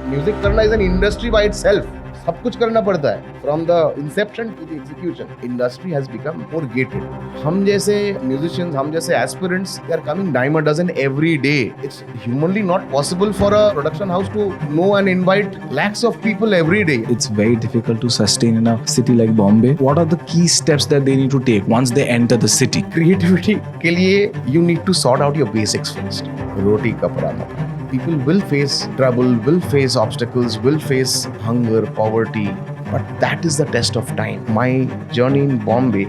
Music करना is an industry by itself. सब कुछ करना पड़ता है. From the inception to the execution, industry has become more gated. हम जैसे musicians, हम जैसे aspirants, they are coming dime a dozen every day. It's humanly not possible for a production house to know and invite lakhs of people every day. It's very difficult to sustain in a city like Bombay. What are the key steps that they need to take once they enter the city? Creativity के लिए you need to sort out your basics first. रोटी कपड़ा मकान. People will face trouble, will face obstacles, will face hunger, poverty. But that is the test of time. My journey in Bombay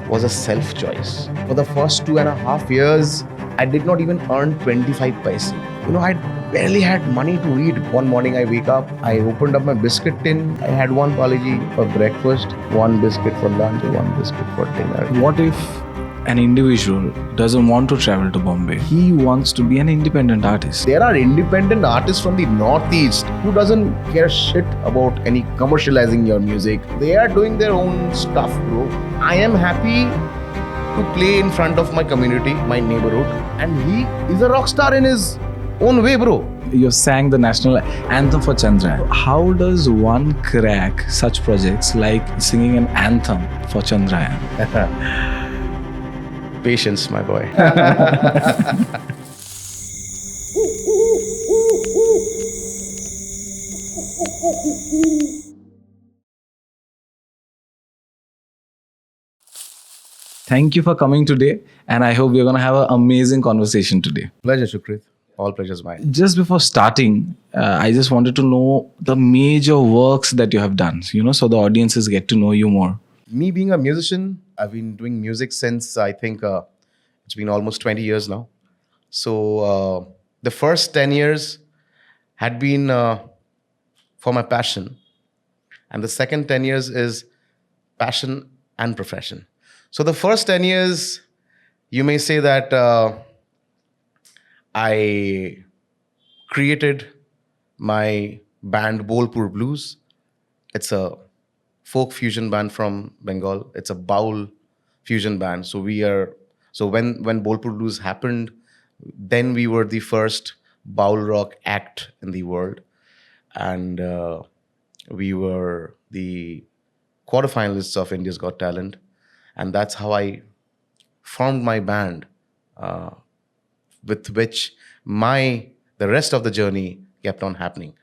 was a self-choice. For the first 2.5 years, I did not even earn 25 paise. I barely had money to eat. One morning I wake up, I opened up my biscuit tin. I had one Palaji for breakfast, one biscuit for lunch, one biscuit for dinner. What if an individual doesn't want to travel to Bombay? He wants to be an independent artist. There are independent artists from the Northeast who doesn't care shit about any commercializing your music. They are doing their own stuff, bro. I am happy to play in front of my community, my neighborhood, and he is a rock star in his own way, bro. You sang the national anthem for Chandrayaan. How does one crack such projects like singing an anthem for Chandrayaan? Patience, my boy. Thank you for coming today, and I hope we're going to have an amazing conversation today. Pleasure, Shukrit. All pleasure's mine. Just before starting, I just wanted to know the major works that you have done, so the audiences get to know you more. Me being a musician, I've been doing music since I think it's been almost 20 years now. So the first 10 years had been for my passion. And the second 10 years is passion and profession. So the first 10 years, you may say that I created my band Bolepur Bluez. It's a folk fusion band from Bengal. It's a baul fusion band. So when Bolepur Bluez happened, then we were the first baul rock act in the world, and we were the quarterfinalists of India's Got Talent, and that's how I formed my band, with which the rest of the journey kept on happening.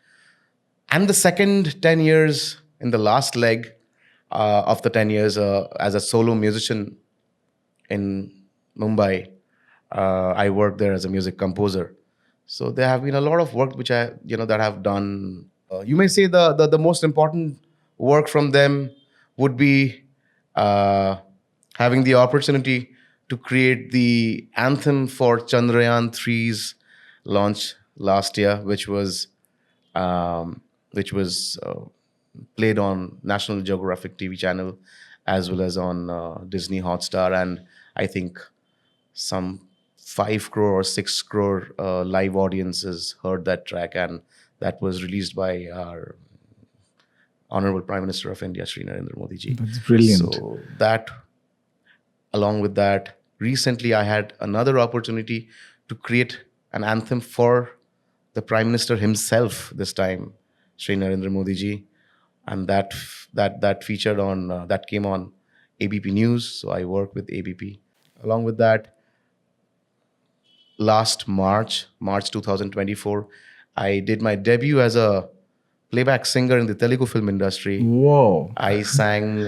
And the second 10 years, in the last leg of the 10 years as a solo musician in Mumbai, I worked there as a music composer. So there have been a lot of work which I have done. You may say the most important work from them would be having the opportunity to create the anthem for Chandrayaan 3's launch last year, which was played on National Geographic TV channel as well as on Disney Hotstar, and I think some 5 crore or 6 crore live audiences heard that track, and that was released by our Honorable Prime Minister of India, Shri Narendra Modi ji. That's brilliant. So that, along with that, recently I had another opportunity to create an anthem for the Prime Minister himself this time, Shri Narendra Modi ji, and that featured on that came on ABP News. So I work with ABP. Along with that, last March 2024, I did my debut as a playback singer in the Telugu film industry. Whoa! I sang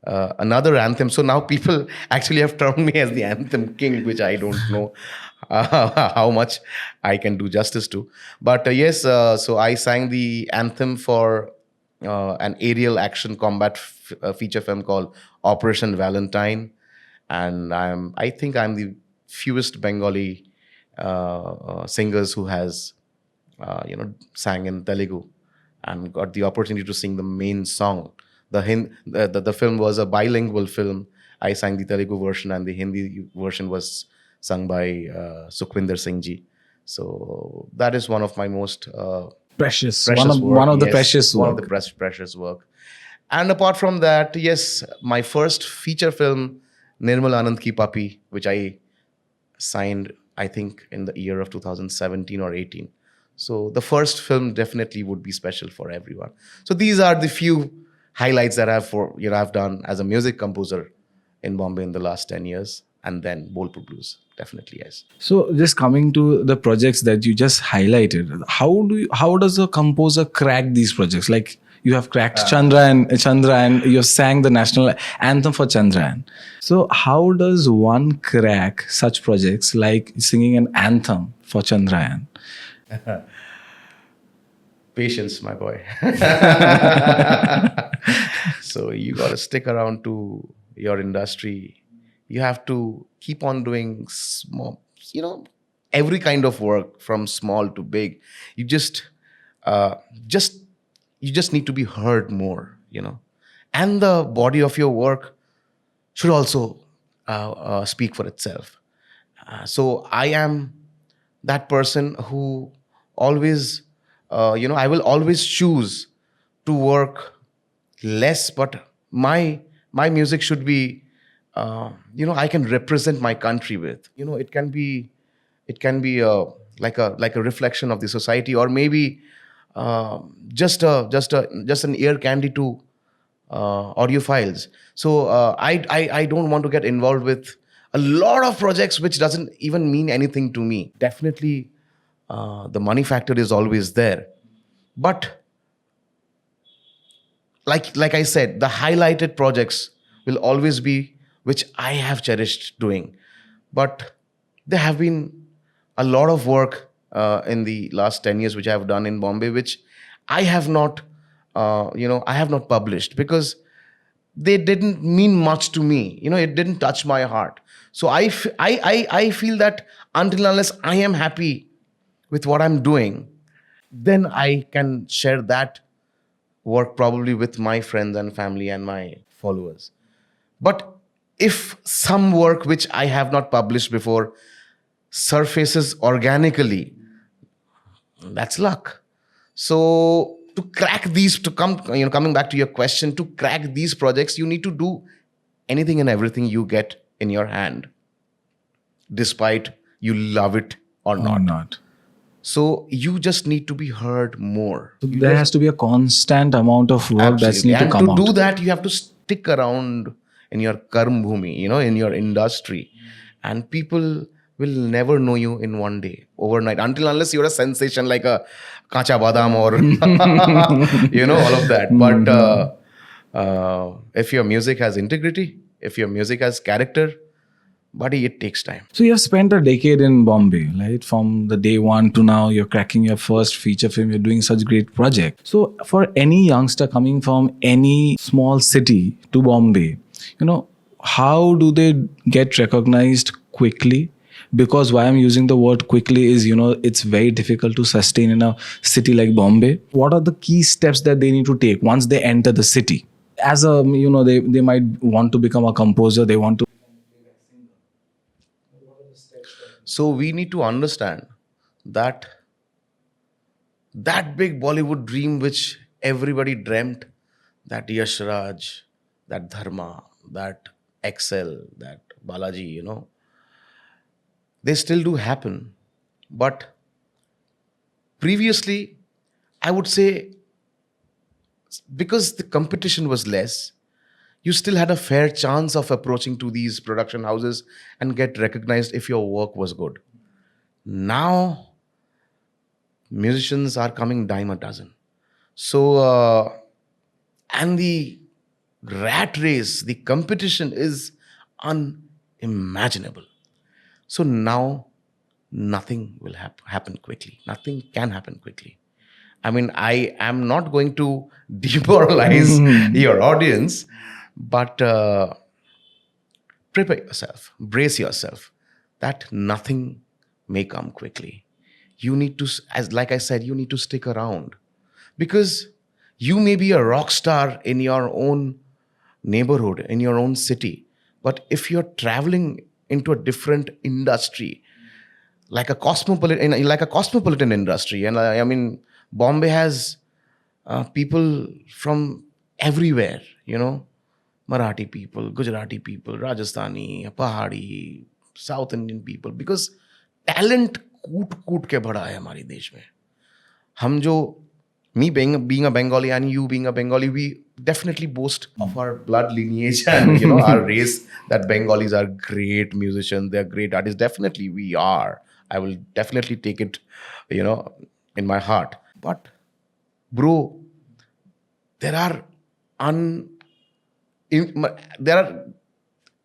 another anthem. So now people actually have termed me as the anthem king, which I don't know how much I can do justice to. But yes, so I sang the anthem for an aerial action combat feature film called Operation Valentine. And I think I'm the fewest Bengali singers who has sang in Telugu and got the opportunity to sing the main song. The film was a bilingual film. I sang the Telugu version, and the Hindi version was sung by Sukhwinder Singh ji. So that is one of my most precious work. One of the Yes, precious one work. of the precious work. And apart from that, yes, my first feature film, Nirmal Anand Ki Papi, which I signed, I think, in the year of 2017 or 18. So the first film definitely would be special for everyone. So these are the few highlights that I've done as a music composer in Bombay in the last 10 years. And then Bolpur Blues, definitely, yes. So just coming to the projects that you just highlighted, how does a composer crack these projects? Like you have cracked Chandrayaan, you have sang the national anthem for Chandrayaan. So how does one crack such projects like singing an anthem for Chandrayaan? Patience, my boy. So you got to stick around to your industry. You have to keep on doing small, every kind of work from small to big. You uh, just, you just need to be heard more. And the body of your work should also speak for itself. So I am that person who always, I will always choose to work less, but my music should be, I can represent my country with. It can be like a reflection of the society, or maybe just an ear candy to audiophiles. So I don't want to get involved with a lot of projects which doesn't even mean anything to me. Definitely, the money factor is always there, but like I said, the highlighted projects will always be which I have cherished doing. But there have been a lot of work in the last 10 years which I have done in Bombay, which I have not, I have not published because they didn't mean much to me. It didn't touch my heart. So I feel that until unless I am happy with what I'm doing, then I can share that work probably with my friends and family and my followers. But if some work which I have not published before surfaces organically, that's luck. So to crack these, to come, coming back to your question, to crack these projects, you need to do anything and everything you get in your hand, despite you love it or Or not. not. So you just need to be heard more. So there has to be a constant amount of work that's Absolutely. need to And come to out. do that, you have to stick around in your karm bhumi, in your industry. And people will never know you in one day, overnight, until unless you're a sensation like a kacha badam or, all of that. But if your music has integrity, if your music has character, buddy, it takes time. So you have spent a decade in Bombay, right? From the day one to now, you're cracking your first feature film. You're doing such great project. So for any youngster coming from any small city to Bombay, how do they get recognized quickly? Because why I'm using the word quickly is, it's very difficult to sustain in a city like Bombay. What are the key steps that they need to take once they enter the city? As a, they might want to become a composer. They want to. So we need to understand that that big Bollywood dream which everybody dreamt, that Yash Raj, that Dharma, that Excel, that Balaji, they still do happen. But previously, I would say, because the competition was less, you still had a fair chance of approaching to these production houses and get recognized if your work was good. Now, musicians are coming dime a dozen. So, and the rat race, the competition is unimaginable. So now, nothing will happen quickly. Nothing can happen quickly. I mean, I am not going to demoralize your audience, but prepare yourself, brace yourself that nothing may come quickly. You need to, as like I said, you need to stick around, because you may be a rock star in your own neighborhood, in your own city, but if you're traveling into a different industry, like a cosmopolitan industry, and I mean, Bombay has people from everywhere, Marathi people, Gujarati people, Rajasthani, Pahadi, South Indian people, because talent कूट कूट के भरा है हमारे देश में. हम जो me being a Bengali and you being a Bengali, we definitely boast of our blood lineage and our race. That Bengalis are great musicians, they're great artists. Definitely, we are. I will definitely take it, in my heart. But, bro, there are un there are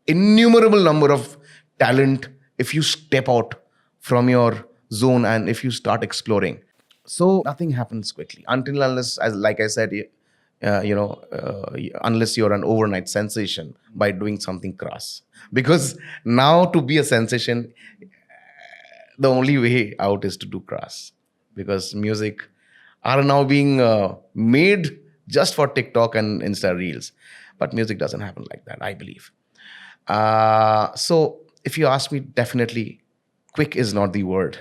innumerable number of talent if you step out from your zone and if you start exploring. So nothing happens quickly until unless, as like I said, unless you're an overnight sensation by doing something crass. Because now to be a sensation, the only way out is to do crass. Because music are now being made just for TikTok and Insta reels, but music doesn't happen like that, I believe. So if you ask me, definitely quick is not the word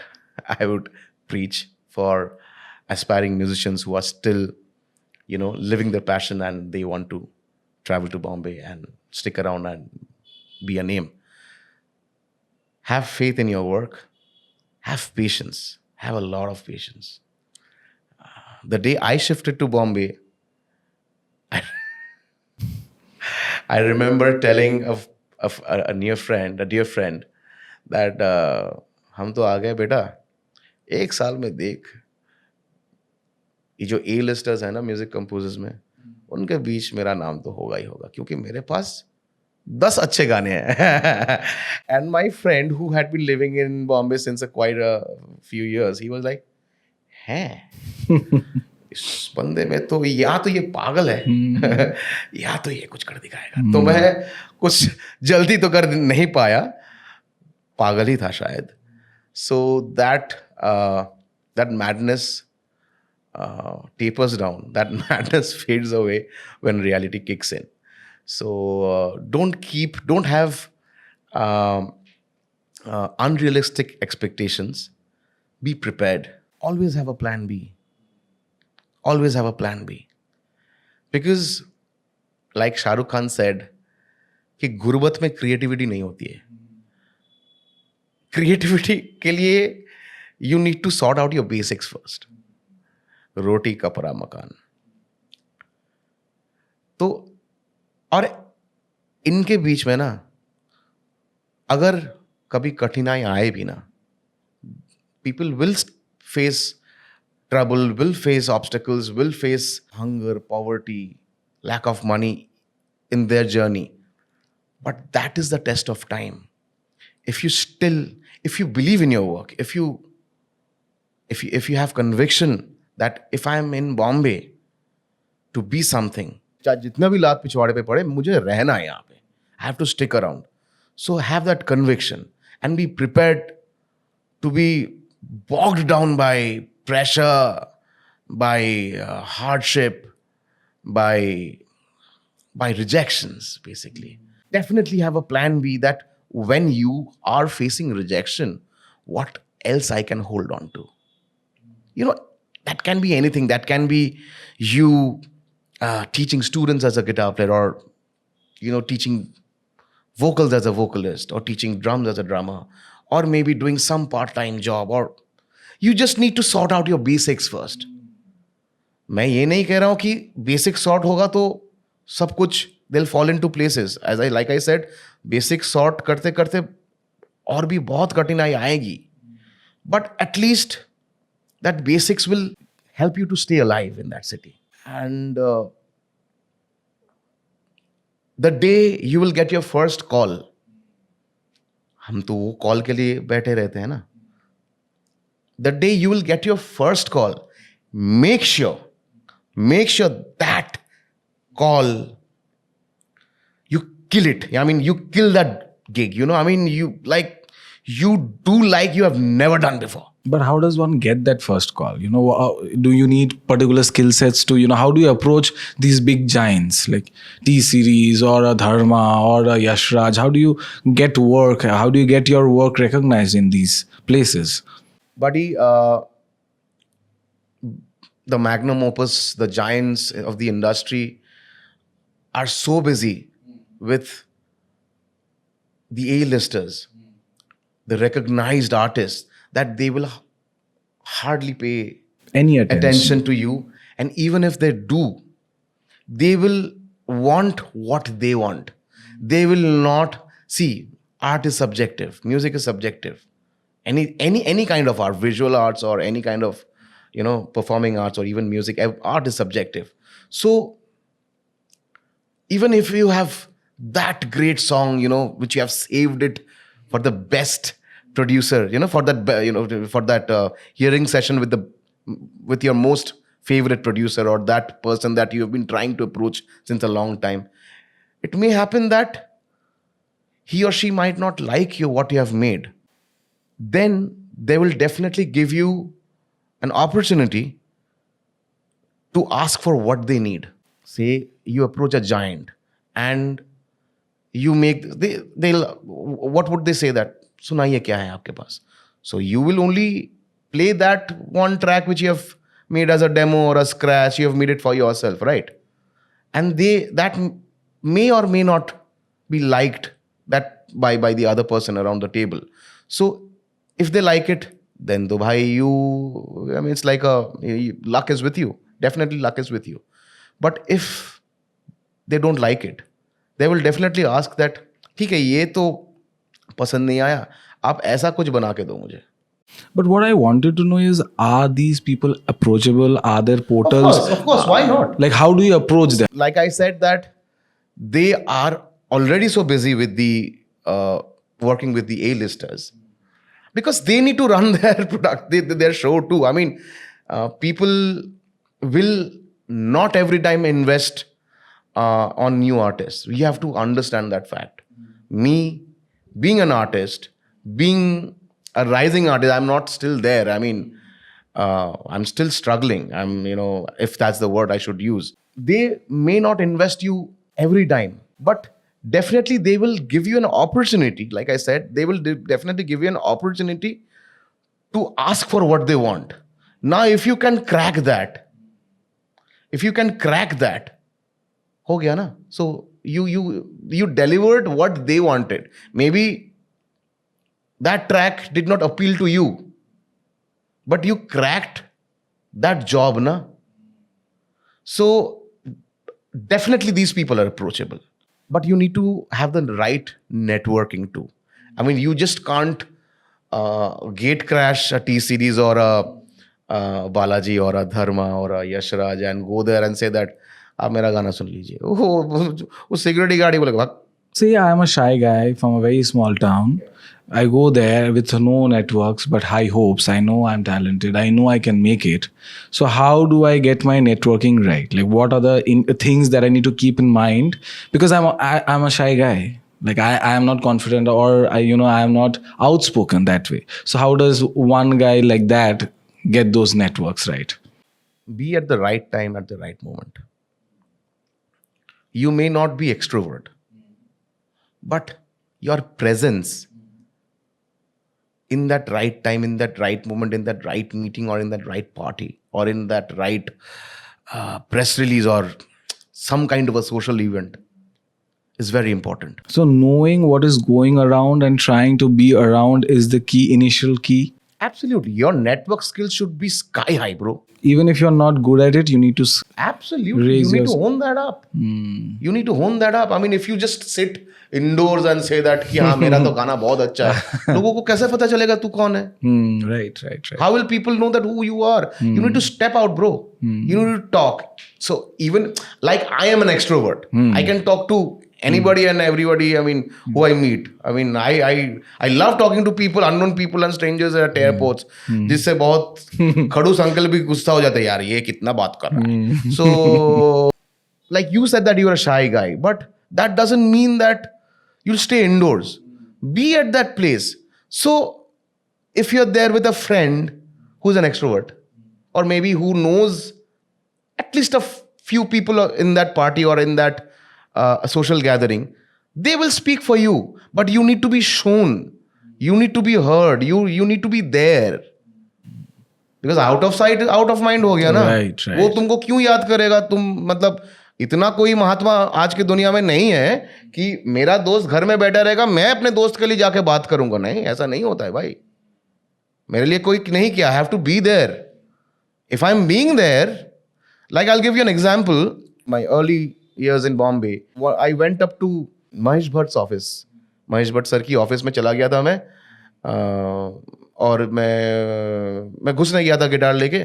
I would preach for aspiring musicians who are still, living their passion and they want to travel to Bombay and stick around and be a name. Have faith in your work. Have patience. Have a lot of patience. The day I shifted to Bombay, I remember telling a dear friend, that हम तो आ गए बेटा, एक साल में देख ये जो ए लिस्टर्स है ना म्यूजिक कंपोजर्स में, उनके बीच मेरा नाम तो होगा ही होगा, क्योंकि मेरे पास 10 अच्छे गाने हैं. And my friend who had been living in Bombay since quite a few years, he was like, हैं इस बंदे में तो या तो ये पागल है या तो ये कुछ कर दिखाएगा. तो मैं कुछ जल्दी तो कर नहीं पाया, पागल ही था शायद. So that madness tapers down, that madness fades away when reality kicks in. So don't have unrealistic expectations. Be prepared. Always have a plan B. Always have a plan B. Because like Shah Rukh Khan said, कि गुर्बत में creativity नहीं होती है. Creativity के लिए you need to sort out your basics first. रोटी कपड़ा मकान. तो और इनके बीच में ना अगर कभी कठिनाई आए भी ना, people will face trouble, will face obstacles, will face hunger, poverty, lack of money in their journey. But that is the test of time. If you believe in your work, if you have conviction that if I am in Bombay to be something, चाहे जितना भी लात पिछवाड़े पे पड़े, मुझे रहना है यहाँ पे. I have to stick around. So have that conviction and be prepared to be bogged down by pressure, by hardship, by rejections, basically. Definitely have a plan B, that when you are facing rejection, what else I can hold on to? That can be anything. That can be you teaching students as a guitar player, or teaching vocals as a vocalist, or teaching drums as a drummer, or maybe doing some part-time job, or you just need to sort out your basics first. मैं ये नहीं कह रहा हूँ कि basic sort होगा तो सब कुछ they'll fall into places. Like I said, basic sort करते करते और भी बहुत कठिनाई आएगी. But at least that basics will help you to stay alive in that city. And the day you will get your first call, हम तो वो कॉल के लिए बैठे रहते हैं ना. The day you will get your first call, make sure that call, you kill it. I mean, you kill that gig. I mean, you do like you have never done before. But how does one get that first call? Do you need particular skill sets to, how do you approach these big giants like T-Series or a Dharma or a Yashraj? How do you get work? How do you get your work recognized in these places? Buddy, the magnum opus, the giants of the industry are so busy with the A-listers, the recognized artists, that they will hardly pay any attention. to you. And even if they do, they will want what they want. They will not see. Art is subjective, music is subjective. Any kind of art, visual arts or any kind of performing arts or even music, art is subjective. So even if you have that great song, which you have saved it for the best producer, for that for that hearing session with your most favorite producer or that person that you have been trying to approach since a long time, it may happen that he or she might not like what you have made. Then they will definitely give you an opportunity to ask for what they need. Say you approach a giant and you make they'll what would they say that सुनाइए क्या है आपके पास. So you will only play that one track which you have made as a demo or a scratch. You have made it for yourself, right? And that may or may not be liked that by the other person around the table. So if they like it, then to bhai it's like luck is with you. Definitely luck is with you. But if they don't like it, they will definitely ask that ठीक है ये तो पसंद नहीं आया, आप ऐसा कुछ बना के दो मुझे. But what I wanted to know is, are these people approachable? Are there portals? Of course, why not? Like, how do you approach them? Like I said that they are already so busy with the working with the A-listers because they need to run their product, their show too. I mean, people will not every time invest on new artists. We have to understand that fact. Me, being an artist, being a rising artist, I'm not still there. I mean, I'm still struggling. I'm, if that's the word I should use. They may not invest you every time, but definitely they will give you an opportunity. Like I said, they will definitely give you an opportunity to ask for what they want. Now, if you can crack that, ho gaya na? So you delivered what they wanted. Maybe that track did not appeal to you, but you cracked that job, na? So definitely these people are approachable, but you need to have the right networking too. I mean, you just can't gate crash a T-Series or a Balaji or a Dharma or a Yashraj and go there and say that आप मेरा गाना सुन लीजिए. वो security guard ही बोलेगा भाग. Say I am a shy guy from a very small town. I go there with no networks but high hopes. I know I'm talented. I know I can make it. So how do I get my networking right? Like, what are the things that I need to keep in mind? Because I'm a shy guy. Like, I am not confident, or I am not outspoken that way. So how does one guy like that get those networks right? Be at the right time at the right moment. You may not be extrovert, but your presence in that right time, in that right moment, in that right meeting or in that right party or in that right press release or some kind of a social event is very important. So knowing what is going around and trying to be around is the initial key. Absolutely. Your network skills should be sky high, bro. Even if you're not good at it, you need to absolutely. You need to hone that up. You need to hone that up. I mean, if you just sit indoors and say that कि हाँ मेरा तो गाना बहुत अच्छा है, लोगों को कैसे पता चलेगा तू कौन है? Right. How will people know that who you are? You need to step out, bro. You need to talk. So even like I am an extrovert, I can talk to anybody and everybody. I mean, who I meet. I mean, I love talking to people, unknown people and strangers at airports. जिससे बहुत खड़ूस uncle भी गुस्सा हो जाते हैं, यार ये कितना बात कर रहा है. So like you said that you are a shy guy, but that doesn't mean that you'll stay indoors. Be at that place. So if you're there with a friend who's an extrovert, or maybe who knows at least a few people in that party or in that social gathering, they will speak for you. But you need to be shown. You need to be heard. You need to be there. Because out of sight, out of mind हो गया ना. Right. वो तुमको क्यों याद करेगा? तुम मतलब इतना कोई महात्मा आज की दुनिया में नहीं है कि मेरा दोस्त घर में बैठा रहेगा, मैं अपने दोस्त के लिए जाके बात करूंगा. नहीं, ऐसा नहीं होता है भाई. मेरे लिए कोई नहीं किया. I have to be there. If I'm being there, like I'll give you an example. My early years in Bombay, I went up to Mahesh Bhatt's office. Mahesh Bhatt sir की ऑफिस में चला गया था मैं, और मैं घुसने गया था गिटार लेके,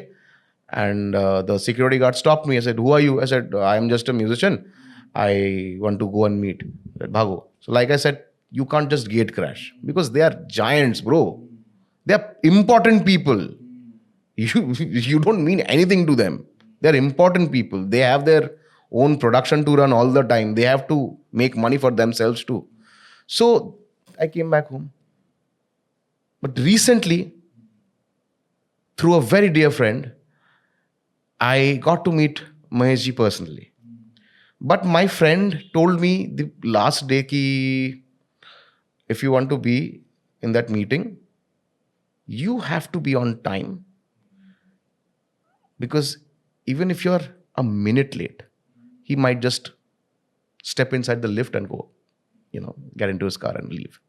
and the security guard stopped me. I said, "Who are you?" I said, "I am just a musician. I want to go and meet." I said, "Bhago." So like I said, you can't just gate crash because they are giants, bro. They are important people. You don't mean anything to them. They are important people. They have their own production to run all the time. They have to make money for themselves too. So I came back home. But recently, through a very dear friend, I got to meet Mahesh ji personally. But my friend told me the last day ki if you want to be in that meeting, you have to be on time. Because even if you're a minute late, he might just step inside the lift and go, get into his car and leave.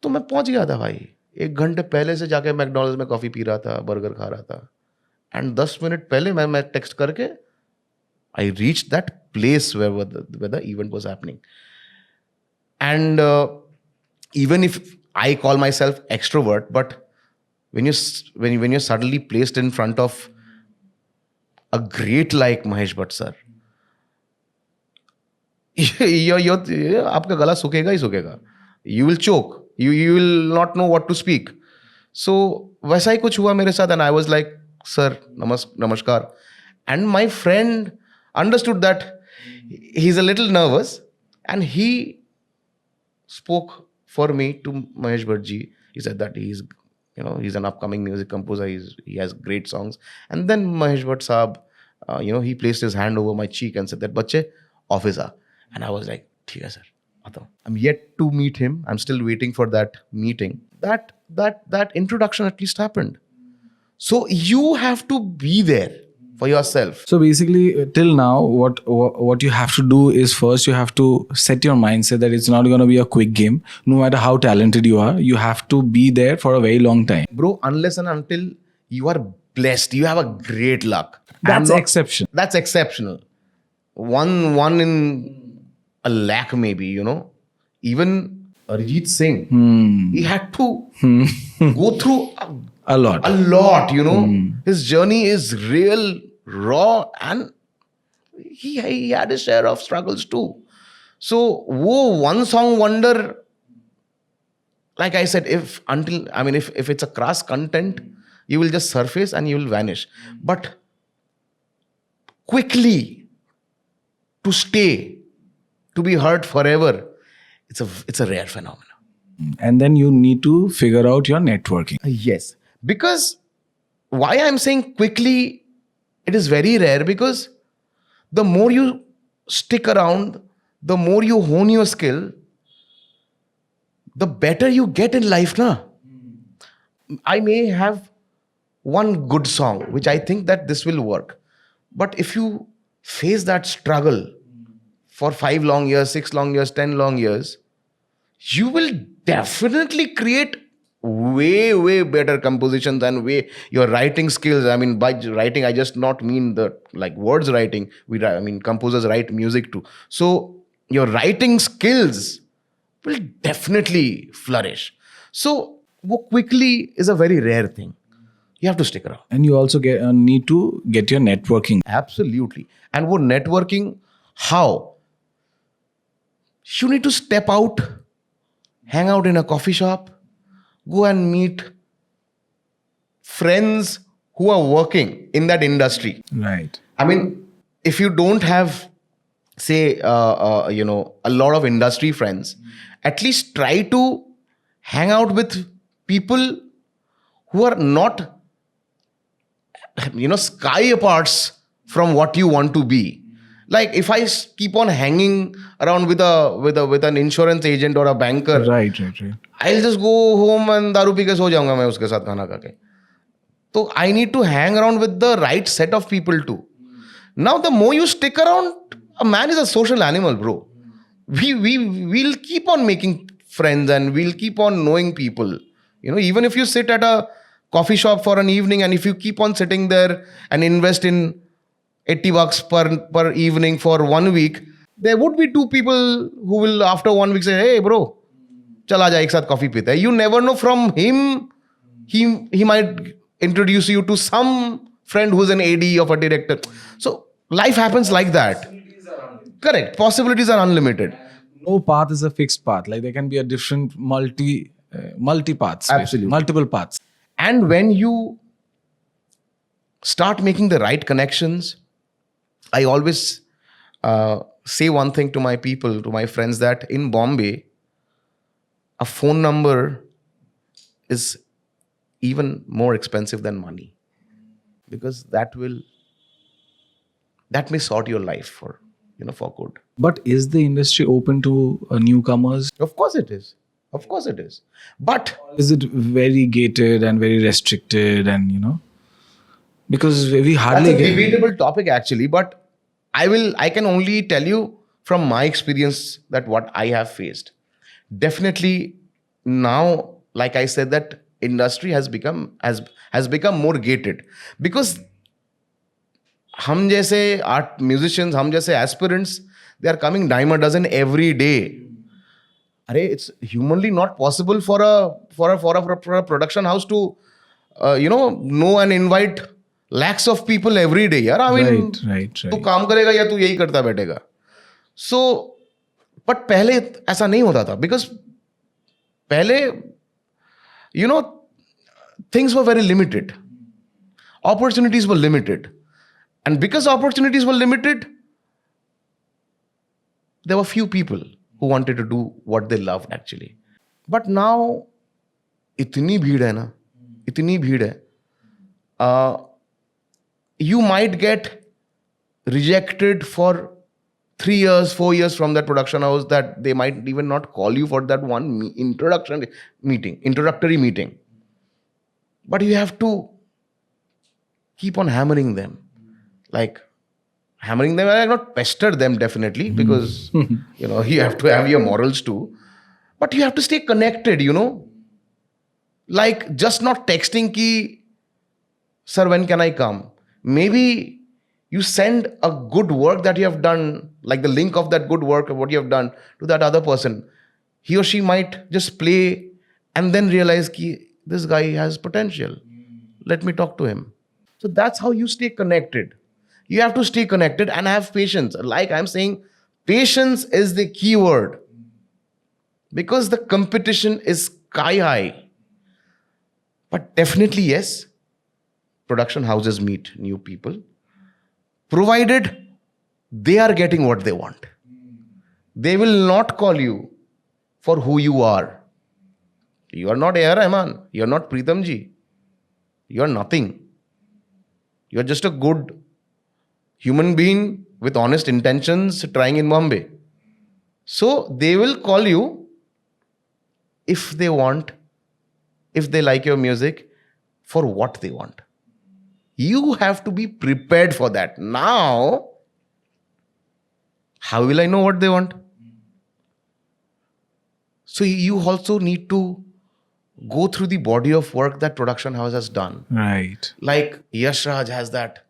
तो मैं पहुंच गया था भाई, 1 घंटे पहले से जाके मैकडॉनल्ड्स में कॉफी पी रहा था, बर्गर खा रहा था, एंड 10 मिनट पहले मैं टेक्स्ट करके I reach that place where the event was happening. And even if I call myself extrovert, but when you're suddenly placed in front of a great like Mahesh Bhatt sir, आपका गला सूखेगा ही सूखेगा. You will choke. You will not know what to speak. So वैसा ही कुछ हुआ मेरे साथ, and I was like, "Sir, namaskar." And my friend understood that he's a little nervous, and he spoke for me to Mahesh Bhatt ji. He said that he's an upcoming music composer. He has great songs. And then Mahesh Bhatt Saab, he placed his hand over my cheek and said that, "Bachche, office aa." And I was like, "ठीक है sir, आता हूँ." I'm yet to meet him. I'm still waiting for that meeting. That introduction at least happened. So you have to be there for yourself. So basically, till now, what you have to do is first you have to set your mindset that it's not going to be a quick game. No matter how talented you are, you have to be there for a very long time. Bro, unless and until you are blessed, you have a great luck. That's exception. That's exceptional. One in a lakh maybe, Even Arijit Singh, he had to go through A lot. His journey is real, raw, and he had his share of struggles too. So, one song wonder, like I said, if it's a crass content, you will just surface and you will vanish. But quickly to stay, to be heard forever, it's a rare phenomenon. And then you need to figure out your networking. Yes. Because why I'm saying quickly, it is very rare, because the more you stick around, the more you hone your skill, the better you get in life, na? I may have one good song, which I think that this will work. But if you face that struggle for 5 long years, 6 long years, 10 long years, you will definitely create way, way better compositions and your writing skills. By writing, I just not mean the words writing. Composers write music too. So your writing skills will definitely flourish. So quickly is a very rare thing. You have to stick around. And you also need to get your networking. Absolutely. And what networking, how? You need to step out, hang out in a coffee shop, go and meet friends who are working in that industry. Right. If you don't have, say, a lot of industry friends, at least try to hang out with people who are not, sky apart from what you want to be. Like if I keep on hanging around with an insurance agent or a banker, right. I'll just go home and दारू P के सो जाऊंगा मैं उसके साथ खाना खा के. So I need to hang around with the right set of people too. Now the more you stick around, a man is a social animal, bro. We'll keep on making friends and we'll keep on knowing people. Even if you sit at a coffee shop for an evening, and if you keep on sitting there and invest in $80 per evening for 1 week, there would be two people who will after 1 week say, hey bro, चल आजा एक साथ coffee पीते हैं. You never know, from him he might introduce you to some friend who's an AD of a director. So life happens like that. Correct. Possibilities are unlimited. No path is a fixed path. Like there can be a different multi paths. Absolutely. Multiple paths. And when you start making the right connections, I always say one thing to my people, to my friends, that in Bombay, a phone number is even more expensive than money, because that may sort your life for good. But is the industry open to newcomers? Of course it is. Of course it is. But Is it very gated and very restricted, and because we hardly that's a get. debatable topic actually, but I can only tell you from my experience that what I have faced. Definitely now, like I said, that industry has become more gated, because हम जैसे art musicians, हम जैसे aspirants, they are coming dime a dozen every day. Arey, it's humanly not possible for a production house to know and invite lakhs of people every day. यार, I mean, Right. तू काम करेगा या तू यही करता बैठेगा. So, but पहले ऐसा नहीं होता था, because पहले things were very limited. Opportunities were limited. And because opportunities were limited, there were few people who wanted to do what they loved actually. But now, इतनी भीड़ है ना, इतनी भीड़ है. You might get rejected for 3 years, 4 years from that production house, that they might even not call you for that one introductory meeting. But you have to keep on hammering them. Like, hammering them, I not pester them definitely, because you have to have your morals too. But you have to stay connected, Like, just not texting ki, sir, when can I come? Maybe you send a good work that you have done, like the link of that good work of what you have done, to that other person. He or she might just play and then realize ki, this guy has potential. Let me talk to him. So that's how you stay connected. You have to stay connected and have patience. Like I'm saying, patience is the key word, because the competition is sky high. But definitely, yes, production houses meet new people, provided they are getting what they want. They will not call you for who you are. You are not A.R. Rahman. You are not Pritam ji. You are nothing. You are just a good human being with honest intentions trying in Bombay. So they will call you if they want, if they like your music, for what they want. You have to be prepared for that. Now, how will I know what they want? So you also need to go through the body of work that production house has done. Right. Like Yash Raj has that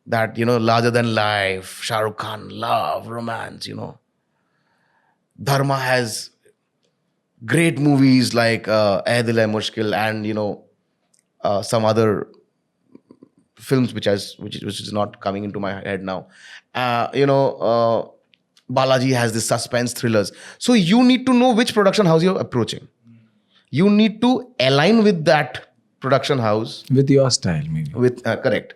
larger than life, Shah Rukh Khan, love, romance, Dharma has great movies like Ae Dil Hai Mushkil, and some other films which is not coming into my head now. Balaji has this suspense thrillers. So you need to know which production house you're approaching. You need to align with that production house. With your style, maybe. Correct.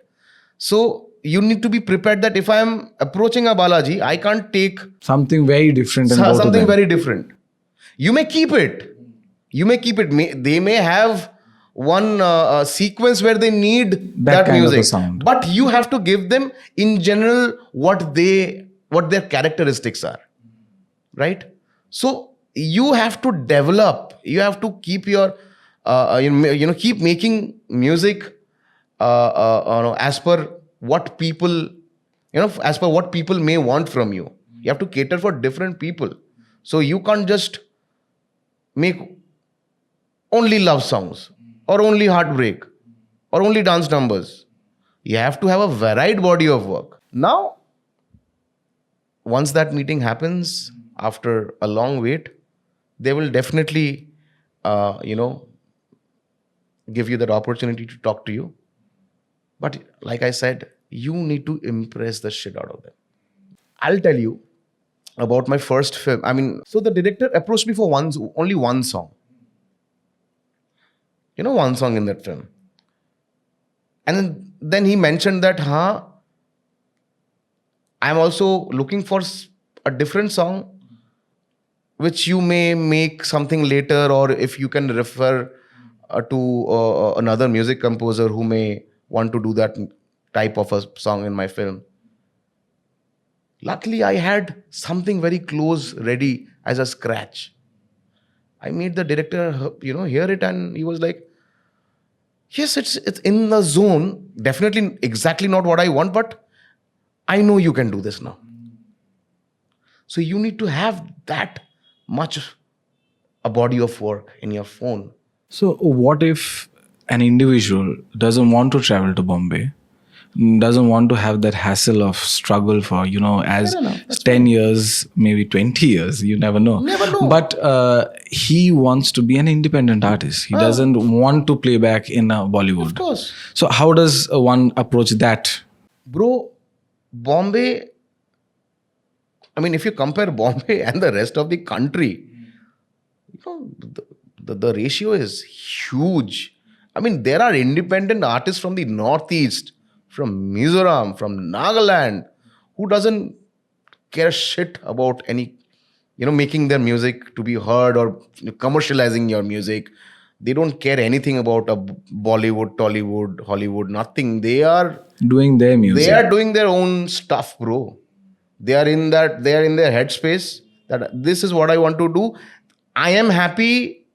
So you need to be prepared that if I am approaching a Balaji, I can't take Something very different. And go to something them. very different. You may keep it. They may have one sequence where they need that kind of music. a sound. But you have to give them in general what their characteristics are. Right? So you have to develop. You have to keep your keep making music as per what people may want from you. You have to cater for different people. So you can't just make only love songs or only heartbreak or only dance numbers. You have to have a varied body of work. Now, once that meeting happens after a long wait, they will definitely, you know, give you that opportunity to talk to you. But like I said, you need to impress the shit out of them. I'll tell you about my first film. I mean, so the director approached me for only one song. You know, one song in that film. And then he mentioned that, I'm also looking for a different song, which you may make something later, or if you can refer to another music composer who may want to do that type of a song in my film. Luckily, I had something very close ready as a scratch. I made the director, hear it, and he was like, "Yes, it's in the zone. Definitely, exactly not what I want, but I know you can do this now." So you need to have that much a body of work in your phone. So, what if an individual doesn't want to travel to Bombay, doesn't want to have that hassle of struggle for, as Fair enough. That's 10 years, maybe 20 years, you never know. Never know. But he wants to be an independent artist. He doesn't want to play back in Bollywood. Of course. So, how does one approach that? Bro, Bombay, I mean, if you compare Bombay and the rest of the country, the ratio is huge. I mean, there are independent artists from the Northeast, from Mizoram, from Nagaland, who doesn't care shit about any, making their music to be heard or commercializing your music. They don't care anything about a Bollywood, Tollywood, Hollywood, nothing. They are Doing their music. They are doing their own stuff, bro. They are in their headspace that this is what I want to do. I am happy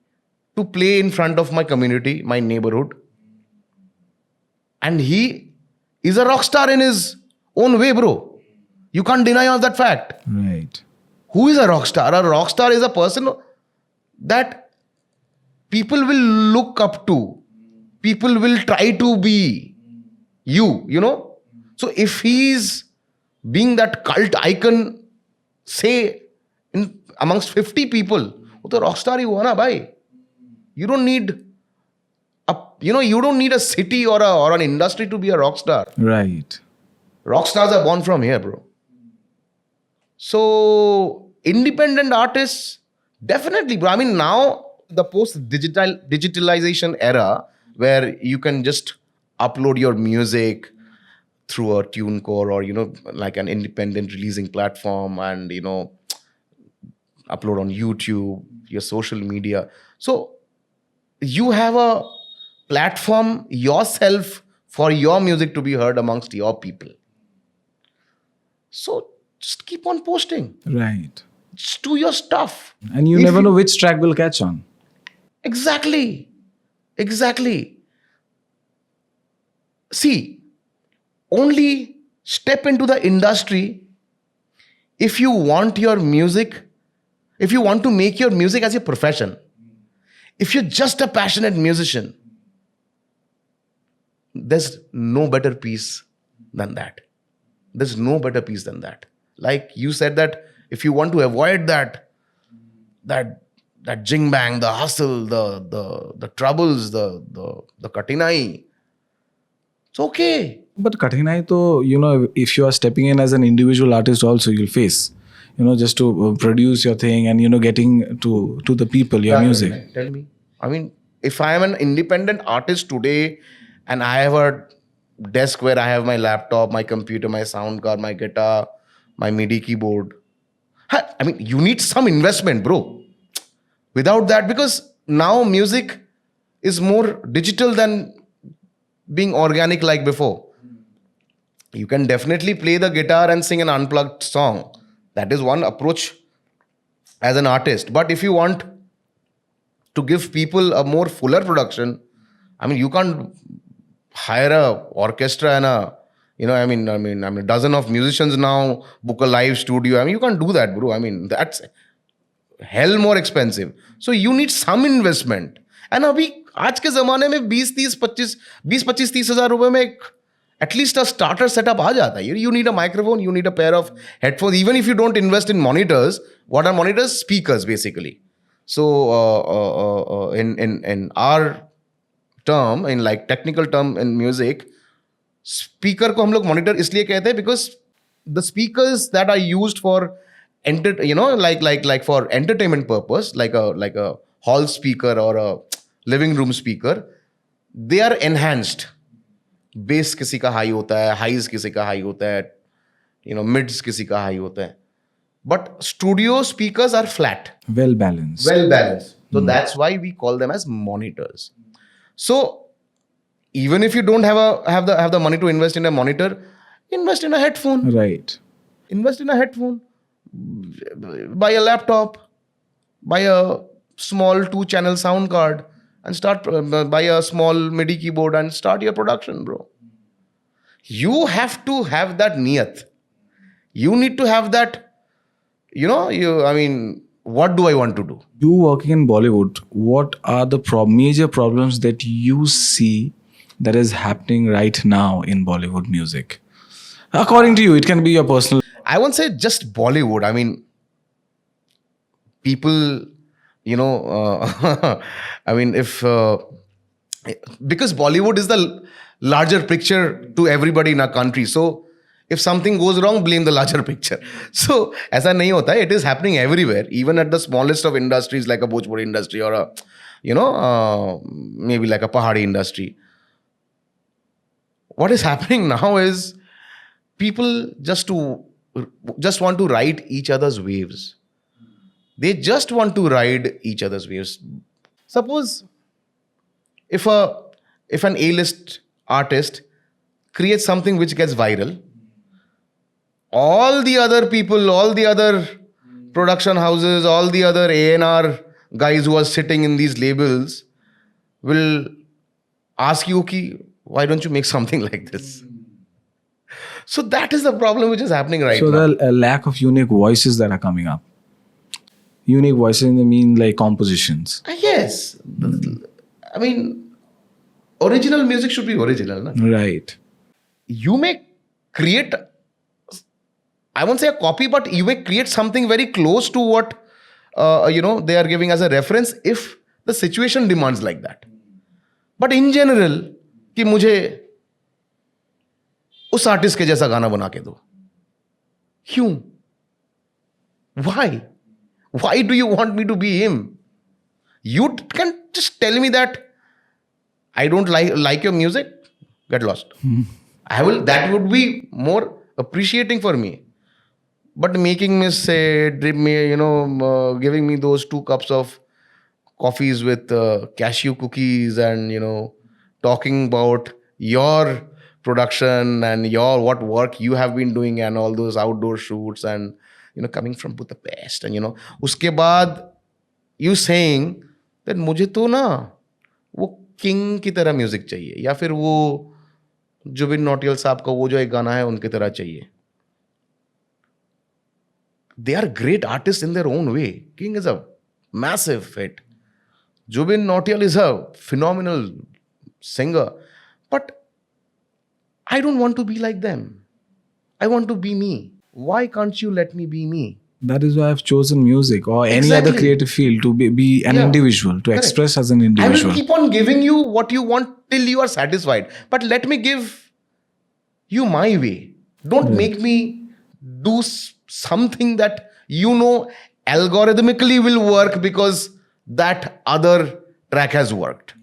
to play in front of my community, my neighborhood. And he is a rock star in his own way, bro. You can't deny of that fact. Right. Who is a rock star? A rock star is a person that people will look up to. People will try to be you. So if he's being that cult icon, say, amongst 50 people, वो तो rock star ही हुआ ना भाई. You don't need a city or an industry to be a rock star. Right. Rock stars are born from here, bro. So independent artists, definitely, bro. I mean, now the digitalization era where you can just upload your music through a TuneCore or like an independent releasing platform, and upload on YouTube, your social media. So you have a platform yourself for your music to be heard amongst your people. So just keep on posting. Right. Just do your stuff. And you never know which track will catch on. Exactly. See, only step into the industry if you want your music, if you want to make your music as a profession. If you're just a passionate musician, there's no better piece than that. There's no better piece than that. Like you said that if you want to avoid that jing bang, the hustle, the troubles, the katinai, it's okay. But Katinai, though, if you are stepping in as an individual artist also, you'll face, just to produce your thing and, getting to the people, your music. Tell me. I mean, if I am an independent artist today and I have a desk where I have my laptop, my computer, my sound card, my guitar, my MIDI keyboard, I mean, you need some investment, bro. Without that, because now music is more digital than being organic like before. You can definitely play the guitar and sing an unplugged song. That is one approach as an artist. But if you want to give people a more fuller production, I mean, you can't hire a orchestra and a dozen of musicians now, book a live studio. I mean, you can't do that, bro. I mean, that's hell more expensive. So you need some investment. And आज के जमाने में 20-25-30 हज़ार रुपए में एक at least a starter setup आ जाता है. You need a microphone, you need a pair of headphones. Even if you don't invest in monitors, what are monitors? Speakers basically. So in our term, in like technical term in music, speaker को हम लोग monitor इसलिए कहते हैं because the speakers that are used for like for entertainment purpose, like a hall speaker or a living room speaker, they are enhanced. Bass किसी का high होता है, highs किसी का high होता है, mids किसी का high होता है. But studio speakers are flat. Well balanced. Well balanced. So that's why we call them as monitors. So even if you don't have the money to invest in a monitor, invest in a headphone. Right. Invest in a headphone. Buy a laptop. Buy a small 2-channel sound card and start. Buy a small MIDI keyboard and start your production, bro. You have to have that niyat. You need to have that. What do I want to do? You working in Bollywood, what are the major problems that you see that is happening right now in Bollywood music? According to you, it can be your personal. I won't say just Bollywood. I mean, people, because Bollywood is the larger picture to everybody in our country. So if something goes wrong, blame the larger picture. So ऐसा नहीं होता है. It is happening everywhere, even at the smallest of industries like a Bhojpuri industry or a, maybe like a Pahadi industry. What is happening now is people just want to ride each other's waves. They just want to ride each other's waves. Suppose if an A-list artist creates something which gets viral, all the other people, all the other production houses, all the other A&R guys who are sitting in these labels will ask you, okay, why don't you make something like this? So that is the problem which is happening right now. So the lack of unique voices that are coming up. Unique voices in the mean like compositions. Yes. I mean, original music should be original. Na? Right. You may create, I won't say a copy, but you may create something very close to what they are giving as a reference if the situation demands like that. But in general, कि मुझे उस artist के जैसा गाना बना के दो. क्यों? Why? Why do you want me to be him? You can just tell me that I don't like your music. Get lost. That would be more appreciating for me. But making me say, giving me those 2 cups of coffees with cashew cookies and, talking about your production and what work you have been doing and all those outdoor shoots and, coming from Budapest and, uske baad you saying that मुझे तो ना वो king की तरह music चाहिए या फिर वो जुबिन नौटियाल साहब का वो जो एक गाना है उनकी तरह चाहिए. They are great artists in their own way. King is a massive hit. Jubin Nautiyal is a phenomenal singer. But I don't want to be like them. I want to be me. Why can't you let me be me? That is why I've chosen music or any Exactly. other creative field to be an individual, to express as an I individual. will keep on giving you what you want till you are satisfied. But let me give you my way. Don't make me do something that algorithmically will work because that other track has worked.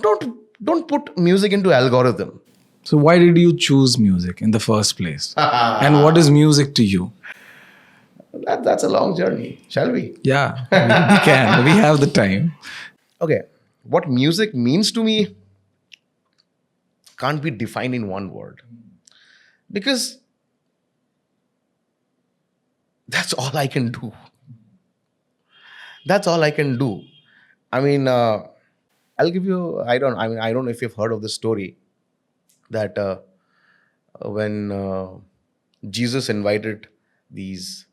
Don't put music into algorithm. So why did you choose music in the first place? And what is music to you? That's a long journey. Shall we? Yeah, we can. We have the time. Okay. What music means to me can't be defined in one word. Because that's all I can do. That's all I can do. I mean, I'll give you, I don't know if you've heard of this story that when Jesus invited these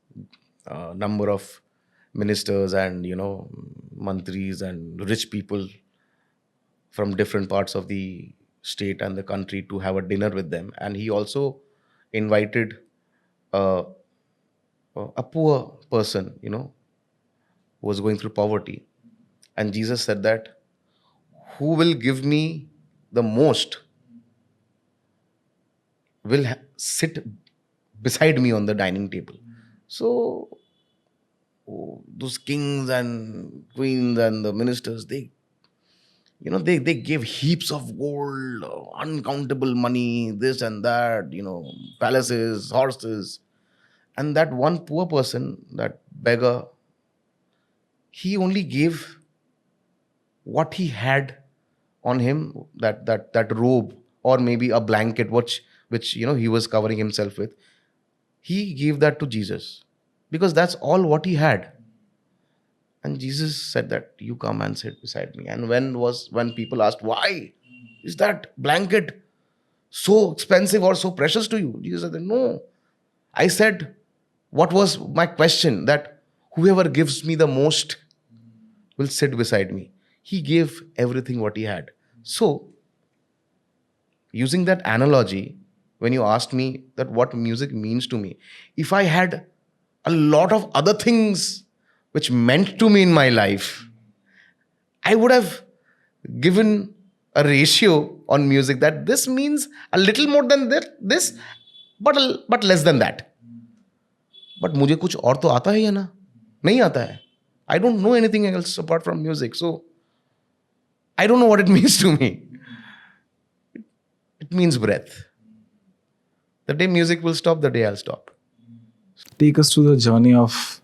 number of ministers and mantris and rich people from different parts of the state and the country to have a dinner with them. And he also invited a, a poor person, who was going through poverty. And Jesus said that, who will give me the most will sit beside me on the dining table. So those kings and queens and the ministers, they gave heaps of gold, uncountable money, this and that, palaces, horses. And that one poor person, that beggar, he only gave what he had on him, that robe, or maybe a blanket which he was covering himself with. He gave that to Jesus because that's all what he had. And Jesus said that, you come and sit beside me. And when people asked, why is that blanket so expensive or so precious to you? Jesus said, no. I said, what was my question? That whoever gives me the most will sit beside me. He gave everything what he had. So, using that analogy, when you asked me that what music means to me, if I had a lot of other things which meant to me in my life, I would have given a ratio on music that this means a little more than this, but less than that. But मुझे कुछ और तो आता है या ना? नहीं आता है. I don't know anything else apart from music. So I don't know what it means to me. It means breath. The day music will stop, the day I'll stop. Take us to the journey of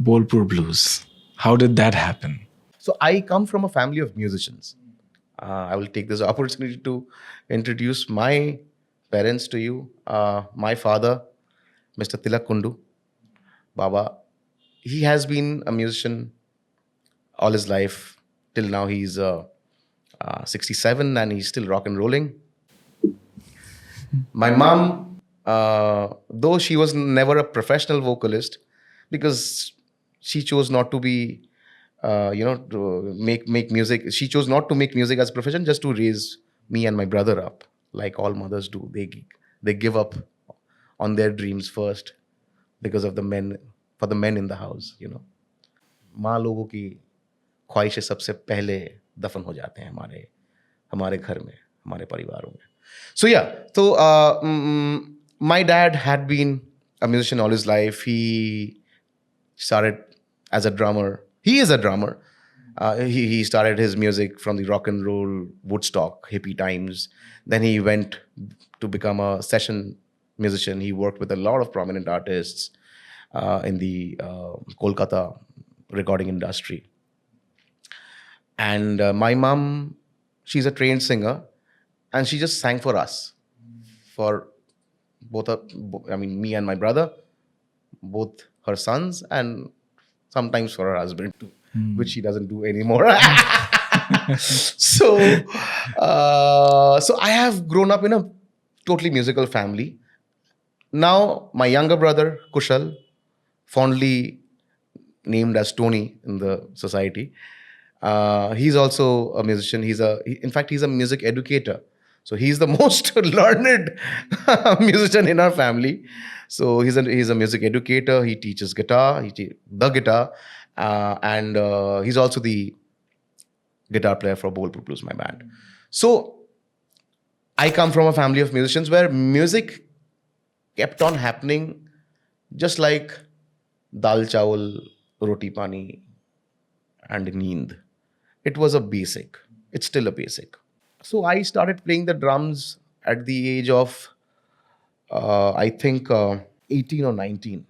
Bolepur Bluez. How did that happen? So I come from a family of musicians. I will take this opportunity to introduce my parents to you. My father, Mr. Kundu, Baba, he has been a musician all his life. Till now, he's 67 and he's still rock and rolling. My mom, though she was never a professional vocalist, because she chose not to be, to make music. She chose not to make music as a profession, just to raise me and my brother up, like all mothers do. They give up on their dreams first because of the men, for the men in the house. माँ लोगों की ख्वाहिशें सबसे पहले दफन हो जाते हैं हमारे घर में, हमारे परिवारों में. So yeah, so my dad had been a musician all his life. He started as a drummer. He is a drummer. He started his music from the rock and roll, Woodstock, hippie times. Then he went to become a session musician. He worked with a lot of prominent artists in the Kolkata recording industry. And my mom, she's a trained singer, and she just sang for us, for me and my brother, both her sons, and sometimes for her husband too, which she doesn't do anymore. So I have grown up in a totally musical family. Now, my younger brother, Kushal, fondly named as Tony in the society, he's also a musician. In fact, he's a music educator. So he's the most learned musician in our family. So he's a music educator. He teaches guitar, the guitar, and he's also the guitar player for Bolepur Bluez, my band. So I come from a family of musicians where music kept on happening just like dal chawal, roti pani, and neend. It was a basic. It's still a basic. So I started playing the drums at the age of, I think, 18 or 19,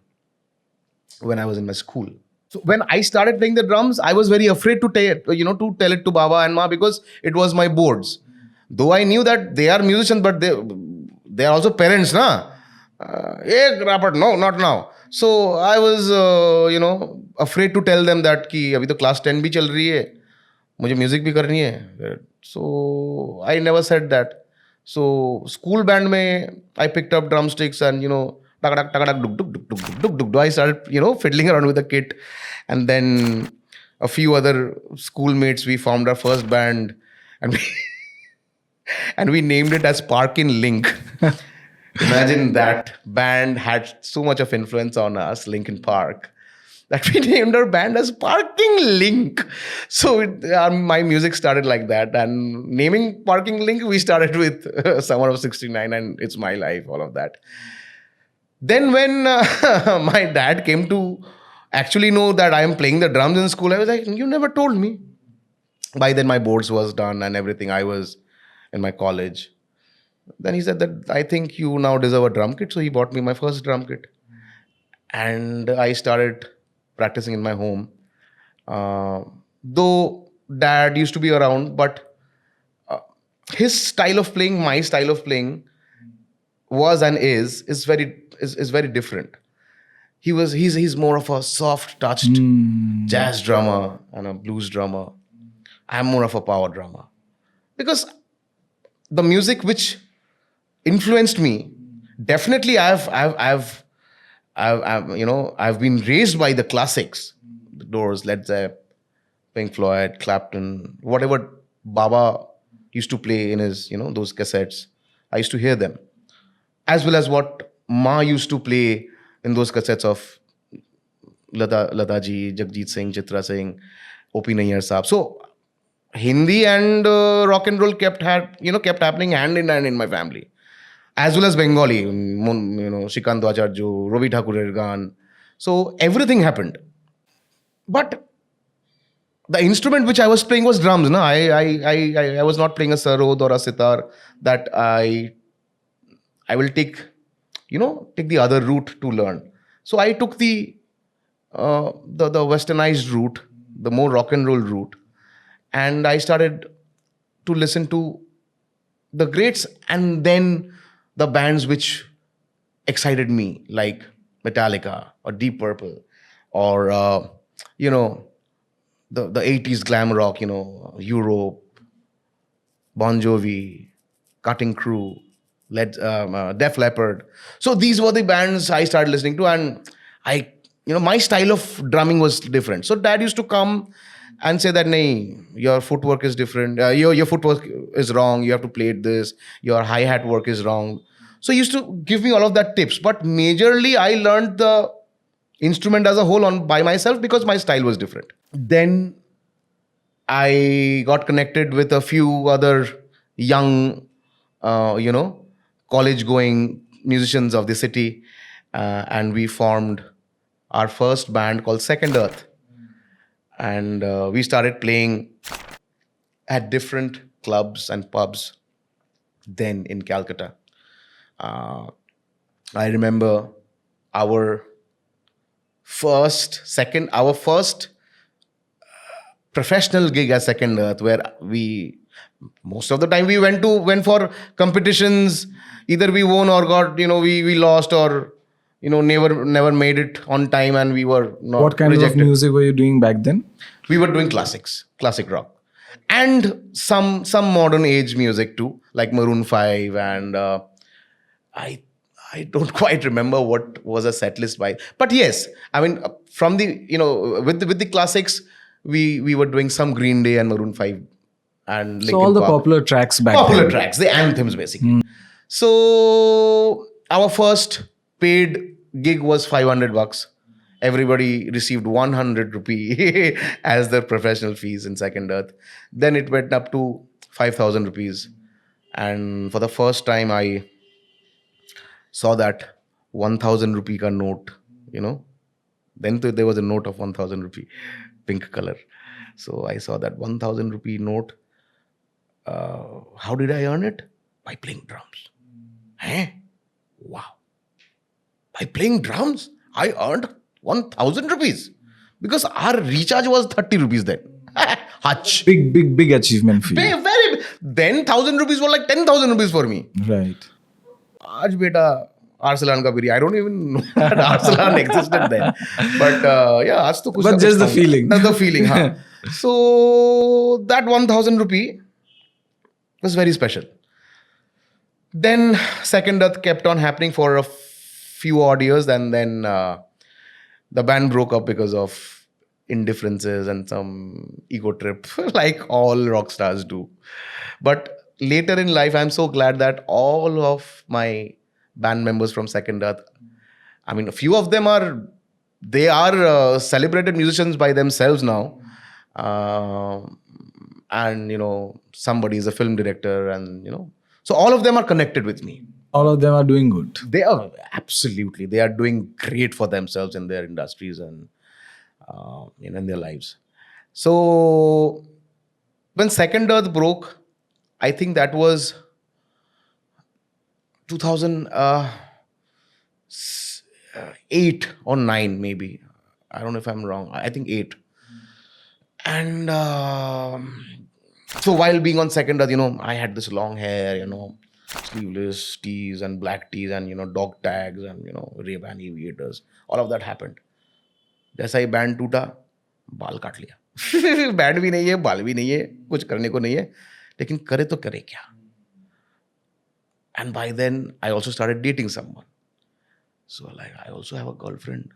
when I was in my school. So when I started playing the drums, I was very afraid to tell it to Baba and Ma, because it was my boards. Though I knew that they are musicians, but they are also parents, na? Robert, no, not now. So I was, afraid to tell them that कि अभी तो class 10 भी चल रही है, मुझे music भी करनी है. So I never said that. So school band में I picked up drumsticks and takadak, takadak, duk, duk, duk, duk, duk, duk, duk, duk. I started, fiddling around with the kit. And then a few other schoolmates, we formed our first band, and and we named it as Parkin Link. Imagine that band had so much of influence on us, Linkin Park, that we named our band as Parking Link. So my music started like that. And naming Parking Link, we started with Summer of 69 and It's My Life, all of that. Then when my dad came to actually know that I am playing the drums in school, I was like, you never told me. By then my boards was done and everything. I was in my college. Then he said that I think you now deserve a drum kit. So he bought me my first drum kit. And I started practicing in my home. Though dad used to be around, but his style of playing, my style of playing was and is very different. He's more of a soft touched jazz drummer and a blues drummer. I'm more of a power drummer. Because the music which influenced me, definitely I've been raised by the classics, the Doors, Led Zepp, Pink Floyd, Clapton, whatever Baba used to play in his, those cassettes. I used to hear them, as well as what Ma used to play in those cassettes of Lata ji, Jagjit Singh, Chitra Singh, O.P. Nayyar Saab. So Hindi and rock and roll kept happening hand in hand in my family, as well as Bengali, Shikant Acharya, Ravi Thakurer Gan. So everything happened. But the instrument which I was playing was drums. No? I was not playing a sarod or a sitar. That I will take the other route to learn. So I took the westernized route, the more rock and roll route. And I started to listen to the greats and then the bands which excited me, like Metallica or Deep Purple or, the 80s glam rock, Europe, Bon Jovi, Cutting Crew, Def Leppard. So these were the bands I started listening to, and my style of drumming was different. So dad used to come and say that, "Nahi, your footwork is different. Your footwork is wrong. You have to play it this. Your hi-hat work is wrong." So he used to give me all of that tips. But majorly, I learned the instrument as a whole by myself because my style was different. Then I got connected with a few other young, college-going musicians of the city, and we formed our first band called Second Earth. And we started playing at different clubs and pubs then in Calcutta. I remember our first professional gig as Second Earth, where most of the time we went for competitions. Either we won or we lost, or never made it on time, and we were not What kind rejected. of music were you doing back then? We were doing classic rock, and some modern age music too, like Maroon 5, and I don't quite remember what was a set list by. But yes, I mean, from the with the classics, we were doing some Green Day and Maroon 5 and So all the Linkin Park. popular tracks back Popular then. tracks, the anthems basically. So our first paid gig was $500. Everybody received 100 rupee as their professional fees in Second Earth. Then it went up to 5,000 rupees. And for the first time, I saw that 1,000 rupee ka note, Then there was a note of 1,000 rupee, pink color. So I saw that 1,000 rupee note. How did I earn it? By playing drums. Wow. By playing drums, I earned 1,000 rupees. Because our recharge was 30 rupees then. Hutch. Big achievement for you. Very. Then 1,000 rupees were like 10,000 rupees for me. Right. Aaj beta, Arsalan ka biri. I don't even know that Arsalan existed then. But yeah, aaj to kuch But na just kuch the hounga. feeling. The feeling, huh? So that 1,000 rupee was very special. Then Second Earth kept on happening for a few odd years, and then the band broke up because of indifferences and some ego trip, like all rock stars do. But later in life, I'm so glad that all of my band members from Second Earth, I mean, a few of them are celebrated musicians by themselves now. And somebody is a film director, and so all of them are connected with me. All of them are doing good. They are absolutely, they are doing great for themselves in their industries and in their lives. So when Second Earth broke, I think that was 2008 or 9, maybe. I don't know if I'm wrong. I think 8. And so while being on Second Earth, I had this long hair, sleeveless tees and black tees and, dog tags and, Ray-Ban aviators. All of that happened. जैसा ही band टूटा, बाल काट लिया. Band भी नहीं है, बाल भी नहीं है, कुछ करने को नहीं है, लेकिन करे तो करे क्या. And by then, I also started dating someone. So like, I also have a girlfriend.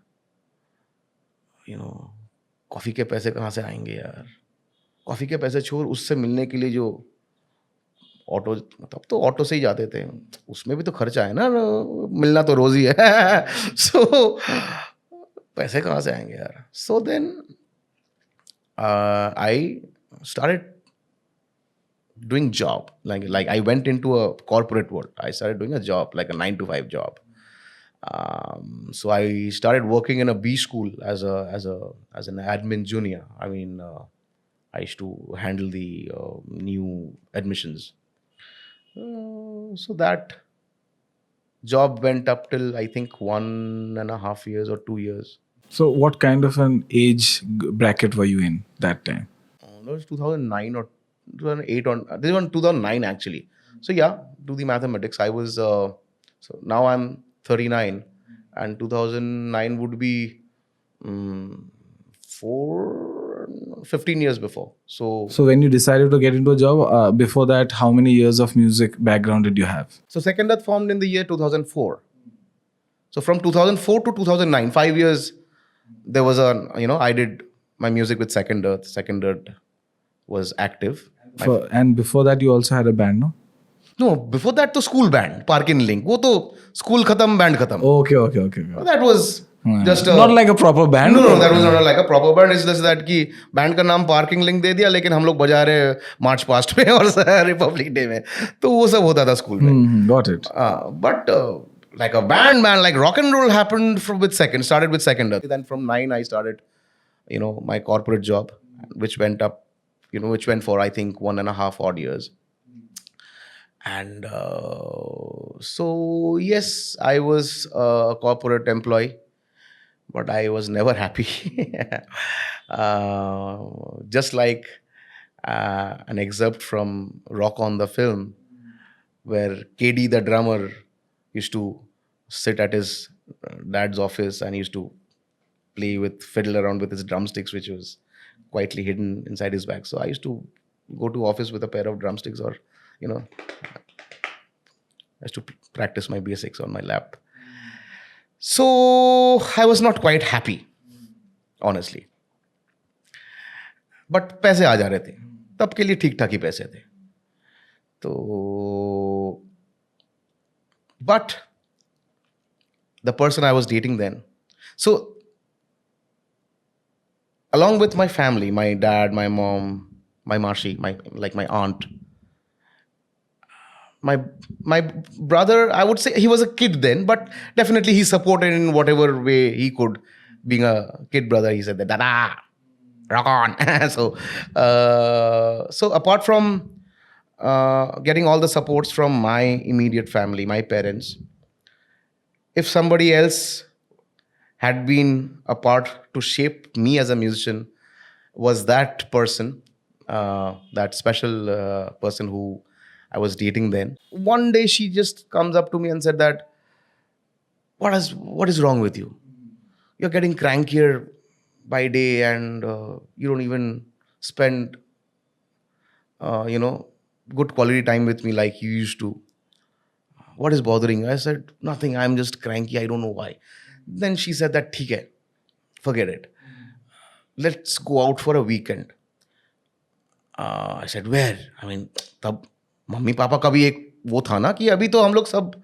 Coffee के पैसे कहाँ से आएंगे यार. कॉफी के पैसे छोड़, उससे मिलने के लिए जो ऑटो, तब तो ऑटो से ही जाते थे, उसमें भी तो खर्चा है ना, मिलना तो रोज ही है. सो पैसे कहाँ से आएंगे यार. So then I started doing job, like I went into a corporate world. I started doing a job, like a 9 to 5 job. So I started working in a B school as an admin junior. I mean, I used to handle the new admissions. So that job went up till I think 1.5 years or 2 years. So what kind of an age bracket were you in that time? That was 2009 or 2008 or this was 2009 actually. So yeah, do the mathematics. I was so now I'm 39, and 2009 would be 15 years before. So when you decided to get into a job, before that, how many years of music background did you have? So Second Earth formed in the year 2004. So from 2004 to 2009, 5 years, there was I did my music with Second Earth. Second Earth was active. And before that, you also had a band, no? No, before that, the school band, Parkin Link. वो तो school खत्म, band खत्म. Okay. That was just not like a proper band. No, that was not like a proper band. It's just that कि band का नाम Parking Link दे दिया, लेकिन हम लोग बजा रहे March Past में और Republic Day में. तो वो सब होता था school में. Got it. But like a band, like rock and roll happened started with Second Earth. Then from 9, I started, my corporate job, which went up, which went for, I think, 1.5 odd years. And so, yes, I was a corporate employee, but I was never happy. Just like an excerpt from Rock on the film, where KD, the drummer, used to sit at his dad's office and used to fiddle around with his drumsticks, which was quietly hidden inside his bag. So I used to go to office with a pair of drumsticks, or I used to practice my basics on my lap. So I was not quite happy, honestly. But पैसे आ जा रहे थे, तब के लिए ठीक ठाक ही पैसे थे. तो but the person I was dating then, so along with my family, my dad, my mom, my Marshi, my aunt, my brother, I would say he was a kid then, but definitely he supported in whatever way he could. Being a kid brother, he said that, Dada, rock on. So apart from getting all the supports from my immediate family, my parents, if somebody else had been a part to shape me as a musician, was that person, that special person who I was dating then. One day she just comes up to me and said that, what is wrong with you? You're getting crankier by day, and you don't even spend, good quality time with me like you used to. what is bothering you? I said, nothing. I'm just cranky. I don't know why. Then she said that, ठीक है, forget it. Let's go out for a weekend. I said, where? I mean, तब mummy papa का भी एक वो था ना कि अभी तो हम लोग सब,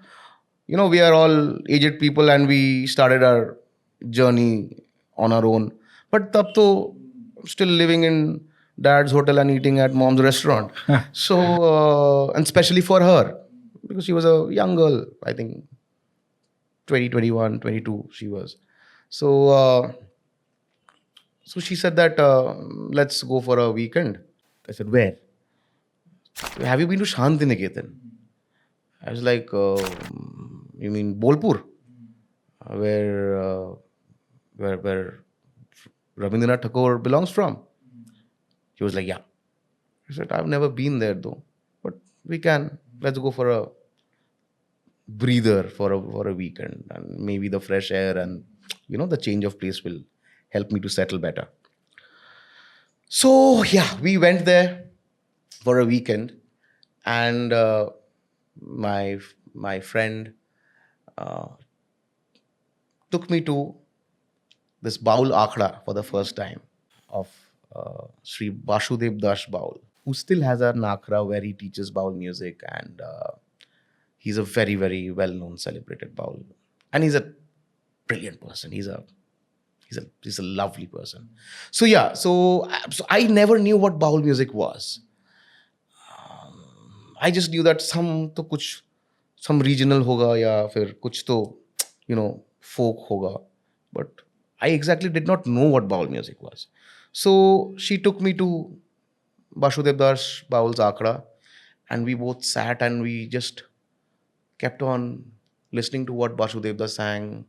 we are all aged people and we started our journey on our own. But तब तो still living in dad's hotel and eating at mom's restaurant. So, and especially for her, because she was a young girl, I think 20, 21, 22 she was. So she said that, let's go for a weekend. I said, where? Have you been to Shantiniketan? I was like, you mean Bolpur? Where Rabindranath Tagore belongs from? He was like, yeah. I said, I've never been there though, but let's go for a breather for a weekend, and maybe the fresh air and the change of place will help me to settle better. So yeah, we went there for a weekend, and my friend took me to this Baul Akhda for the first time of Sri Basudev Das Baul, who still has an akhda where he teaches Baul music, and he's a very, very well-known, celebrated Baul, and he's a brilliant person. He's a lovely person. So yeah, so I never knew what Baul music was. I just knew that some regional hoga ya fir kuch to folk hoga, but I exactly did not know what Baul music was. So she took me to Basudev Das Baul's Akhda, and we both sat and we just kept on listening to what Basudev Das sang,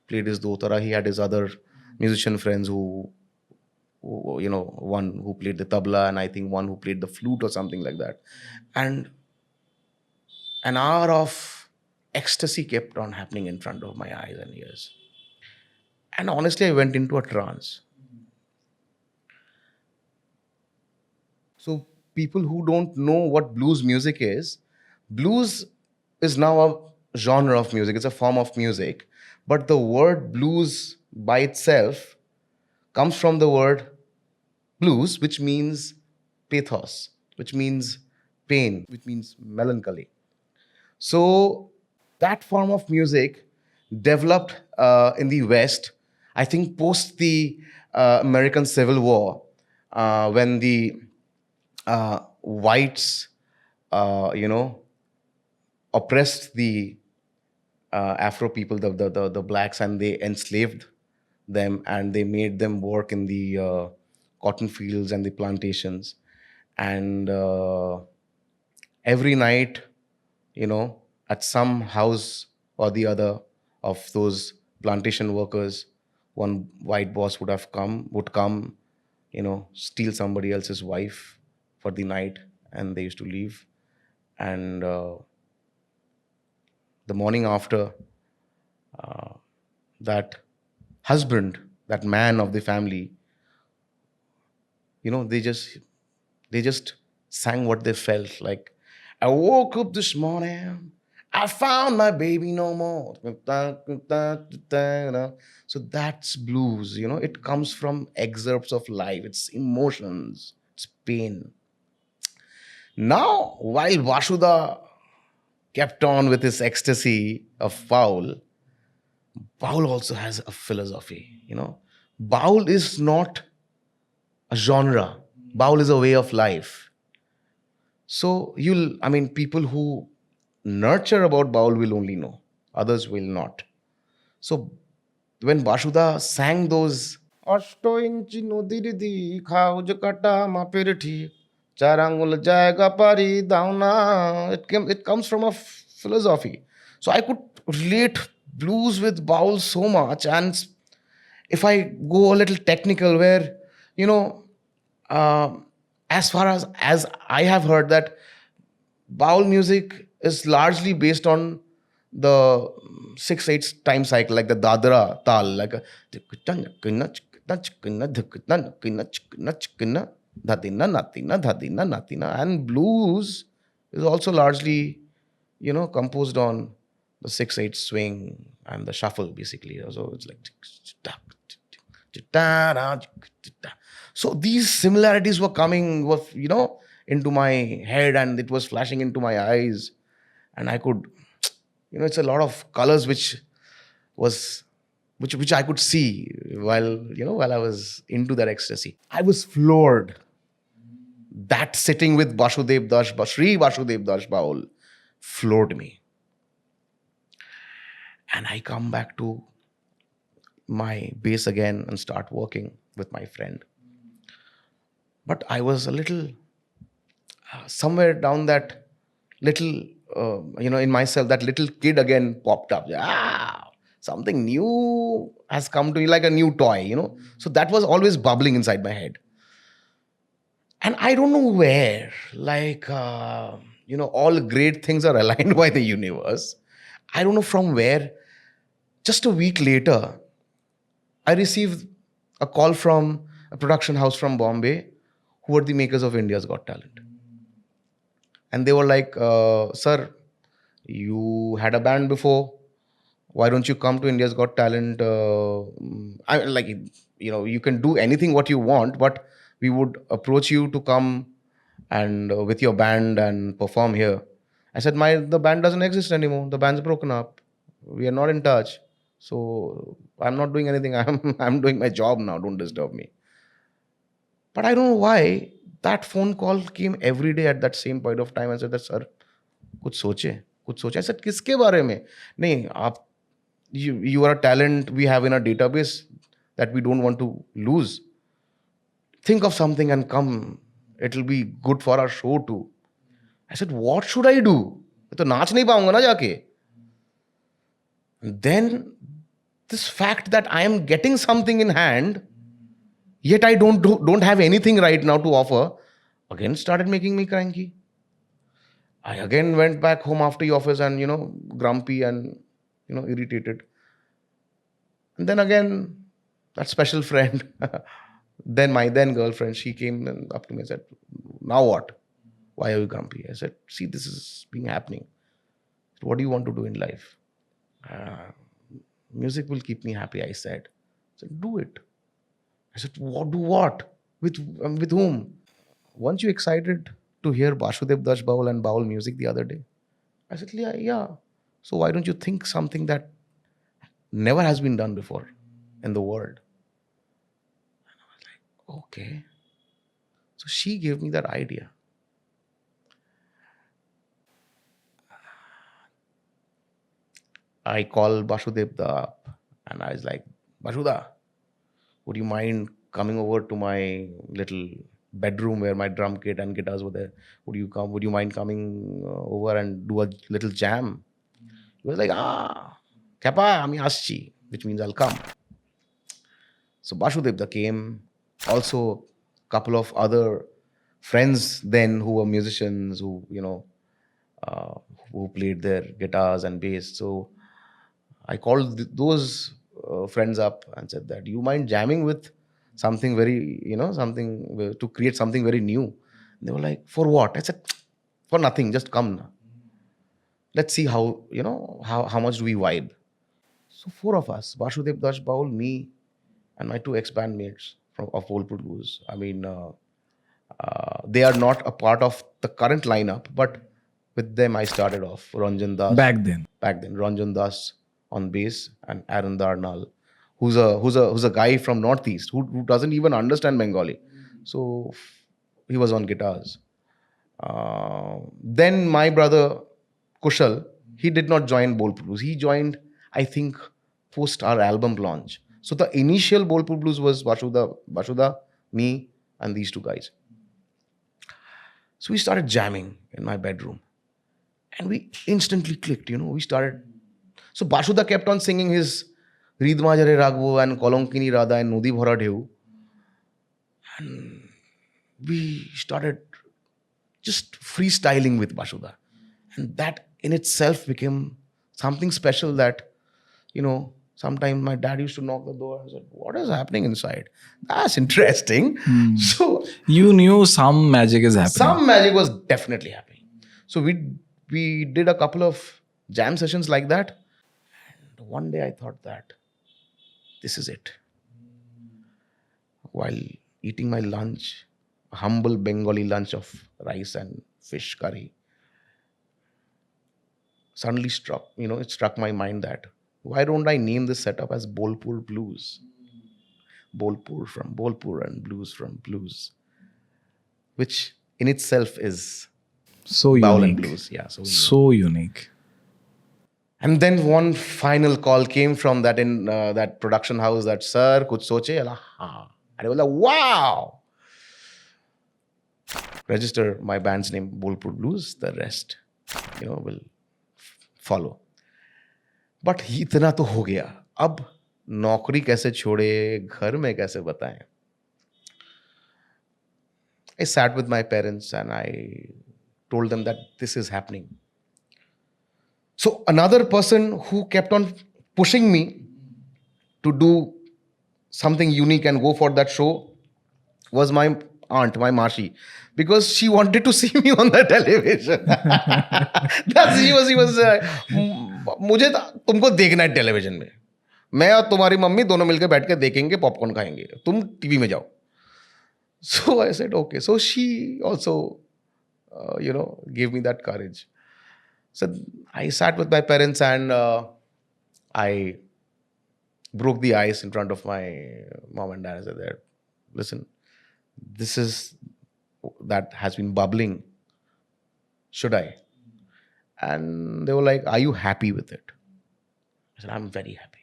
played his dotara. He had his other musician friends who one who played the tabla, and I think one who played the flute or something like that. And an hour of ecstasy kept on happening in front of my eyes and ears. And honestly, I went into a trance. So people who don't know what blues music is now a genre of music. It's a form of music. But the word blues by itself comes from the word blues, which means pathos, which means pain, which means melancholy. So that form of music developed in the West, I think post the American Civil War, when the whites, oppressed the Afro people, the blacks, and they enslaved them, and they made them work in the cotton fields and the plantations. And every night, at some house or the other of those plantation workers, one white boss would come, steal somebody else's wife for the night, and they used to leave. And the morning after, that husband, that man of the family, they just sang what they felt like. I woke up this morning, I found my baby no more. So that's blues, it comes from excerpts of life, it's emotions, it's pain. Now, while Vasudha kept on with his ecstasy of Baul also has a philosophy, Baul is not a genre. Baul is a way of life. So people who nurture about Baul will only know. Others will not. So when Basudha sang those Ashto inchi nodiridi khauj kata mapirthi charangul jayga pari dauna, it comes from a philosophy. So I could relate blues with Baul so much. And if I go a little technical, where as far as I have heard, that Baul music is largely based on the 6/8 time cycle, like the Dadra tal, like a and blues is also largely composed on the 6/8 swing and the shuffle basically. So it's like. So these similarities were coming, into my head, and it was flashing into my eyes, and I could, it's a lot of colors was which I could see while I was into that ecstasy. I was floored. That sitting with Vasudev Das, Sri Vasudev Das Baul, floored me. And I come back to my base again and start working with my friend. But I was a little, somewhere down that little, in myself, that little kid again popped up. Something new has come to me, like a new toy, So that was always bubbling inside my head. And I don't know where, all great things are aligned by the universe. I don't know from where. Just a week later, I received a call from a production house from Bombay, who were the makers of India's Got Talent. And they were like, sir, you had a band before. Why don't you come to India's Got Talent? You can do anything what you want, but we would approach you to come and with your band and perform here. I said, the band doesn't exist anymore. The band's broken up. We are not in touch. So I'm not doing anything. I'm doing my job now. Don't disturb me. But I don't know why that phone call came every day at that same point of time. I said, sir, कुछ सोचे. I said, किसके बारे में? नहीं, you are a talent we have in our database that we don't want to lose. Think of something and come. It'll be good for our show too. I said, what should I do? तो नाच नहीं पाऊंगा ना जाके. And then this fact that I am getting something in hand, yet I don't have anything right now to offer, again started making me cranky. I again went back home after the office and, grumpy and, irritated. And then again, that special friend, then my then girlfriend, she came up to me and said, now what? Why are you grumpy? I said, see, this is being happening. What do you want to do in life? Music will keep me happy, I said. I said, do it. I said, what? Do what? With whom? Weren't you excited to hear Vasudev Das Baul and Baul music the other day? I said, yeah. So why don't you think something that never has been done before in the world? And I was like, okay. So she gave me that idea. I called Vasudev up and I was like, Vasuda, would you mind coming over to my little bedroom where my drum kit and guitars were there? Would you mind coming over and do a little jam? He was like, Kepa, ami aschi, which means I'll come. So Vasudev came. Also, a couple of other friends then who were musicians who played their guitars and bass. So I called those friends up and said that, you mind jamming with something very, something to create something very new? And they were like, for what? I said, for nothing, just come now. Let's see how much do we vibe. So 4 of us, Vasudev Das Baul, me, and my 2 ex-bandmates of Bolepur Bluez. I mean, they are not a part of the current lineup, but with them I started off. Ranjan Das. Back then. Ranjan Das on bass and Aaron Darnal, who's a guy from Northeast who doesn't even understand Bengali. So he was on guitars. Then my brother Kushal, he did not join Bolepur Bluez. He joined, I think, post our album launch. So the initial Bolepur Bluez was Vasudha, me, and these 2 guys. So we started jamming in my bedroom. And we instantly clicked, we started. So Vasudha kept on singing his Ridmajare Ragbo and Kolonkini Radha and Nodi Bhora Dheu. And we started just freestyling with Vasudha. And that in itself became something special that, sometimes my dad used to knock the door and said, what is happening inside? That's interesting. So you knew some magic is happening. Some magic was definitely happening. So we did a couple of jam sessions like that. And one day I thought that this is it. While eating my lunch, a humble Bengali lunch of rice and fish curry, suddenly it struck my mind that why don't I name this setup as Bolpur Blues? Bolpur from Bolpur and Blues from Blues, which in itself is So Baul and unique. Blues. Yeah, so unique. So unique. And then one final call came from that in that production house that sir, kuch soche? And I was like, wow. Register my band's name, Bolepur Blues. The rest, will follow. But इतना तो हो गया. अब नौकरी कैसे छोड़े, घर में कैसे बताएं? I sat with my parents and I told them that this is happening. So another person who kept on pushing me to do something unique and go for that show was my aunt, my Mashi, because she wanted to see me on the television. That's she was मुझे तुमको देखना है television में. मैं और तुम्हारी mummy दोनों मिलकर बैठ के देखेंगे, पॉपकॉर्न खाएंगे, तुम टीवी में जाओ. So I said, okay. So she also, gave me that courage. So I sat with my parents and I broke the ice in front of my mom and dad. I said, that, listen, this is that has been bubbling. Should I? And they were like, are you happy with it? I said, I'm very happy.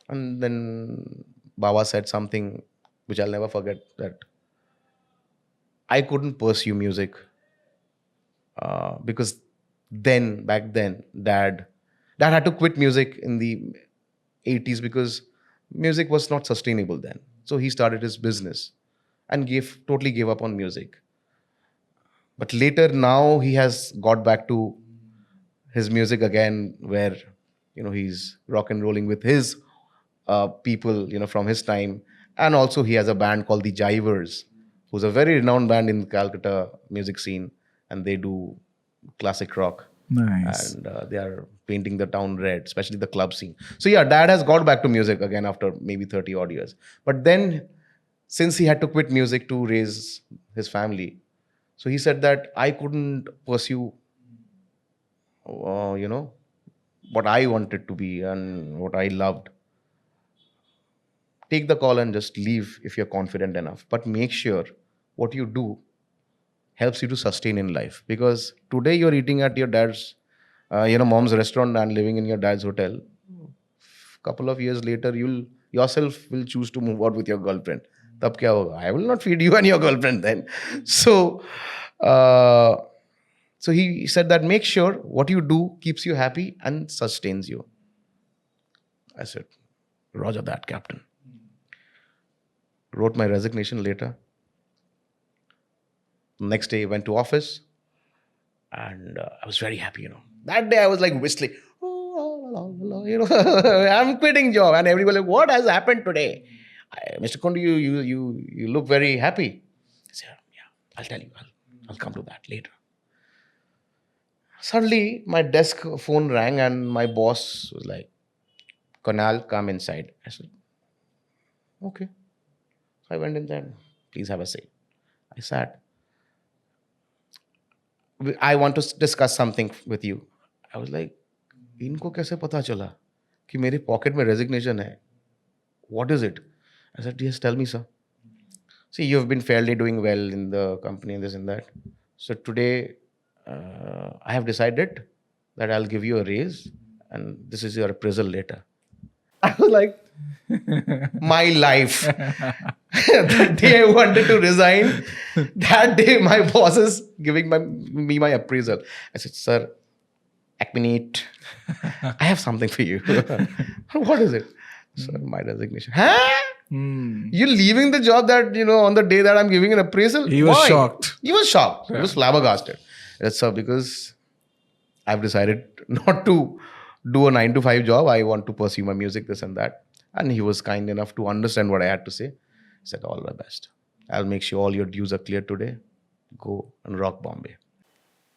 And then Baba said something which I'll never forget, that I couldn't pursue music because back then, Dad had to quit music in the 80s because music was not sustainable then. So he started his business and totally gave up on music. But later, now he has got back to his music again, where he's rock and rolling with his people from his time. And also he has a band called the Jivers, who's a very renowned band in Calcutta music scene, and they do classic rock. Nice. And they are painting the town red, especially the club scene. So yeah, Dad has got back to music again after maybe 30 odd years. But then, since he had to quit music to raise his family, so he said that I couldn't pursue, what I wanted to be and what I loved. Take the call and just leave if you're confident enough. But make sure what you do helps you to sustain in life. Because today you're eating at your dad's, mom's restaurant and living in your dad's hotel. Couple of years later, you'll yourself will choose to move out with your girlfriend. Tab kya hoga? I will not feed you and your girlfriend then. So, so he said that make sure what you do keeps you happy and sustains you. I said, Roger that, Captain. Wrote my resignation later. Next day, went to office, and I was very happy. That day I was like whistling. I'm quitting job, and everybody like, what has happened today? Mr. Kundu, you look very happy. I said, yeah, I'll tell you. I'll come to that later. Suddenly, my desk phone rang, and my boss was like, Kunal, come inside. I said, okay. I went in there, please have a seat. I sat. I want to discuss something with you. I was like, इनको कैसे पता चला कि मेरे pocket में resignation है? What is it? I said, yes, tell me, sir. See, you've been fairly doing well in the company and this and that. So today, I have decided that I'll give you a raise and this is your appraisal letter. I was like, my life. The day I wanted to resign, that day my boss is giving me my appraisal. I said, sir, एक minute. I have something for you. What is it? Sir, my resignation. Huh? You're leaving the job that, on the day that I'm giving an appraisal? He was Why? shocked. He was shocked. He was flabbergasted. That's sir, because I've decided not to do a 9 to 5 job. I want to pursue my music, this and that. And he was kind enough to understand what I had to say. He said, all the best. I'll make sure all your dues are cleared today. Go and rock Bombay.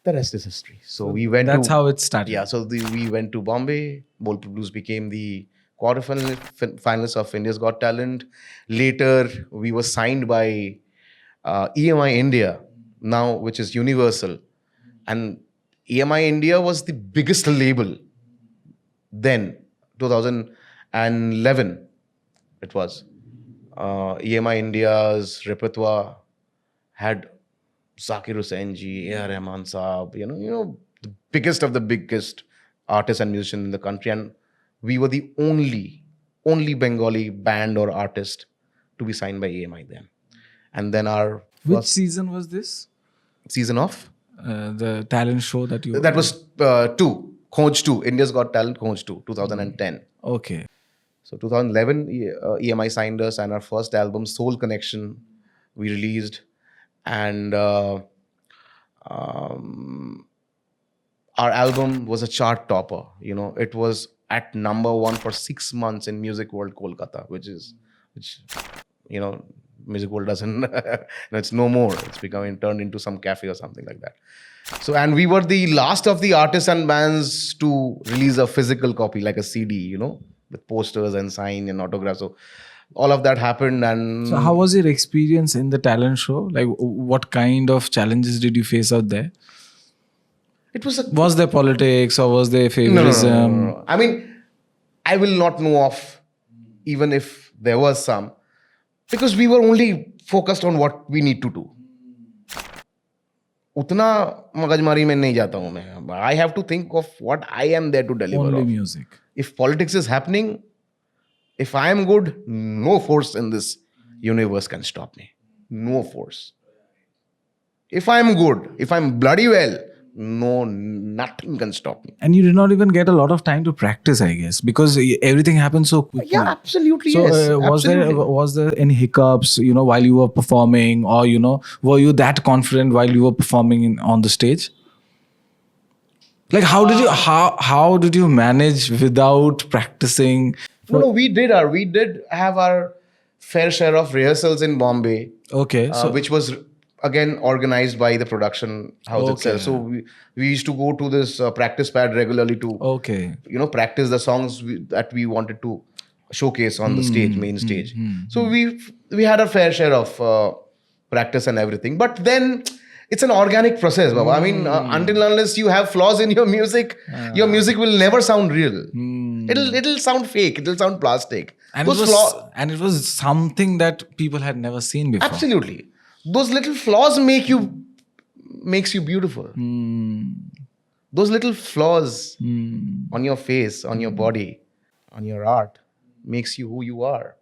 The rest is history. So we went That's to, how it started. yeah, so we went to Bombay. Bolepur Bluez became the finalists of India's Got Talent. Later, we were signed by EMI India, now which is Universal. And EMI India was the biggest label then, 2011 it was. EMI India's repertoire had Zakir Hussain ji, A.R. Rahman Saab, the biggest of the biggest artists and musicians in the country. And we were the only Bengali band or artist to be signed by EMI then. And then our Which first season was this? season of, The talent show that you... that was 2, India's Got Talent, Khoj 2, 2010. Okay. So 2011, EMI signed us, and our first album, Soul Connection, we released. And our album was a chart topper. It was at #1 for 6 months in Music World Kolkata, which Music World doesn't, it's no more. It's turned into some cafe or something like that. So, and we were the last of the artists and bands to release a physical copy, like a CD, with posters and sign and autographs. So all of that happened. And So how was your experience in the talent show? Like, what kind of challenges did you face out there? it was a Was there politics or was there favoritism? No. I mean, I will not know of, even if there was some, because we were only focused on what we need to do. उतना मगजमारी में नहीं जाता हूँ मैं. I have to think of what I am there to deliver. Only of. music. If politics is happening, if I am good, no force in this universe can stop me. No force. If I am good, if I'm bloody well, nothing can stop me. And you did not even get a lot of time to practice, I guess, because everything happened so quickly. Yeah, absolutely. So Yes. Absolutely. was there any hiccups, while you were performing, or were you that confident while you were performing on the stage? Like how did you manage without practicing? No, we did have our fair share of rehearsals in Bombay. Okay, Which was again organized by the production house itself. So we used to go to this practice pad regularly to practice the songs that we wanted to showcase on the stage, main stage. So we had a fair share of practice and everything. But then it's an organic process, Baba. I mean, until unless you have flaws in your music will never sound real. It'll sound fake. It'll sound plastic. And it was something that people had never seen before. Absolutely. Those little flaws makes you beautiful. Those little flaws on your face, on your body, on your art makes you who you are.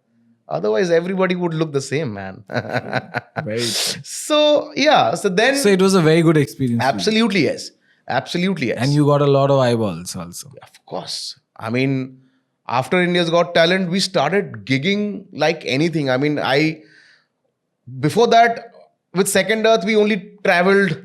Otherwise, everybody would look the same, man. Right. So it was a very good experience. Absolutely, yes. Absolutely, yes. And you got a lot of eyeballs also. Of course. I mean, after India's Got Talent, we started gigging like anything. I mean, before that, with Second Earth, we only traveled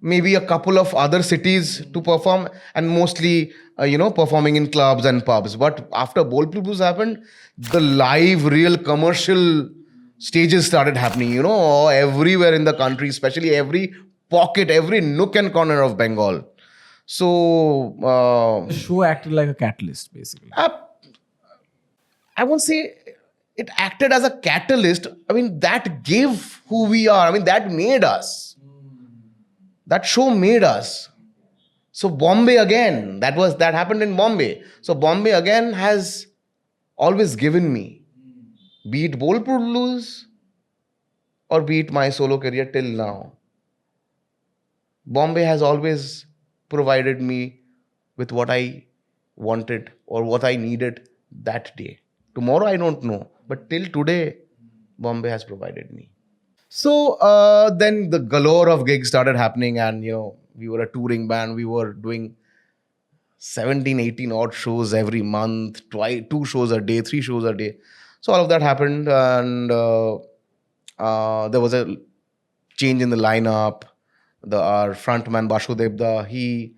maybe a couple of other cities to perform, and mostly, performing in clubs and pubs. But after Bolepur Bluez happened, the live, real commercial stages started happening, everywhere in the country, especially every pocket, every nook and corner of Bengal. So the show acted like a catalyst, basically. I won't say it acted as a catalyst. I mean, that gave who we are. I mean, that made us. That show made us. So Bombay again, that happened in Bombay. So Bombay again has always given me, be it Bolepur Bluez or be it my solo career till now, Bombay has always provided me with what I wanted or what I needed that day. Tomorrow I don't know, but till today, Bombay has provided me. So then the galore of gigs started happening, and we were a touring band. We were doing 17, 18 odd shows every month, 2 shows a day, 3 shows a day. So all of that happened, and there was a change in the lineup. Our frontman Basudebda, he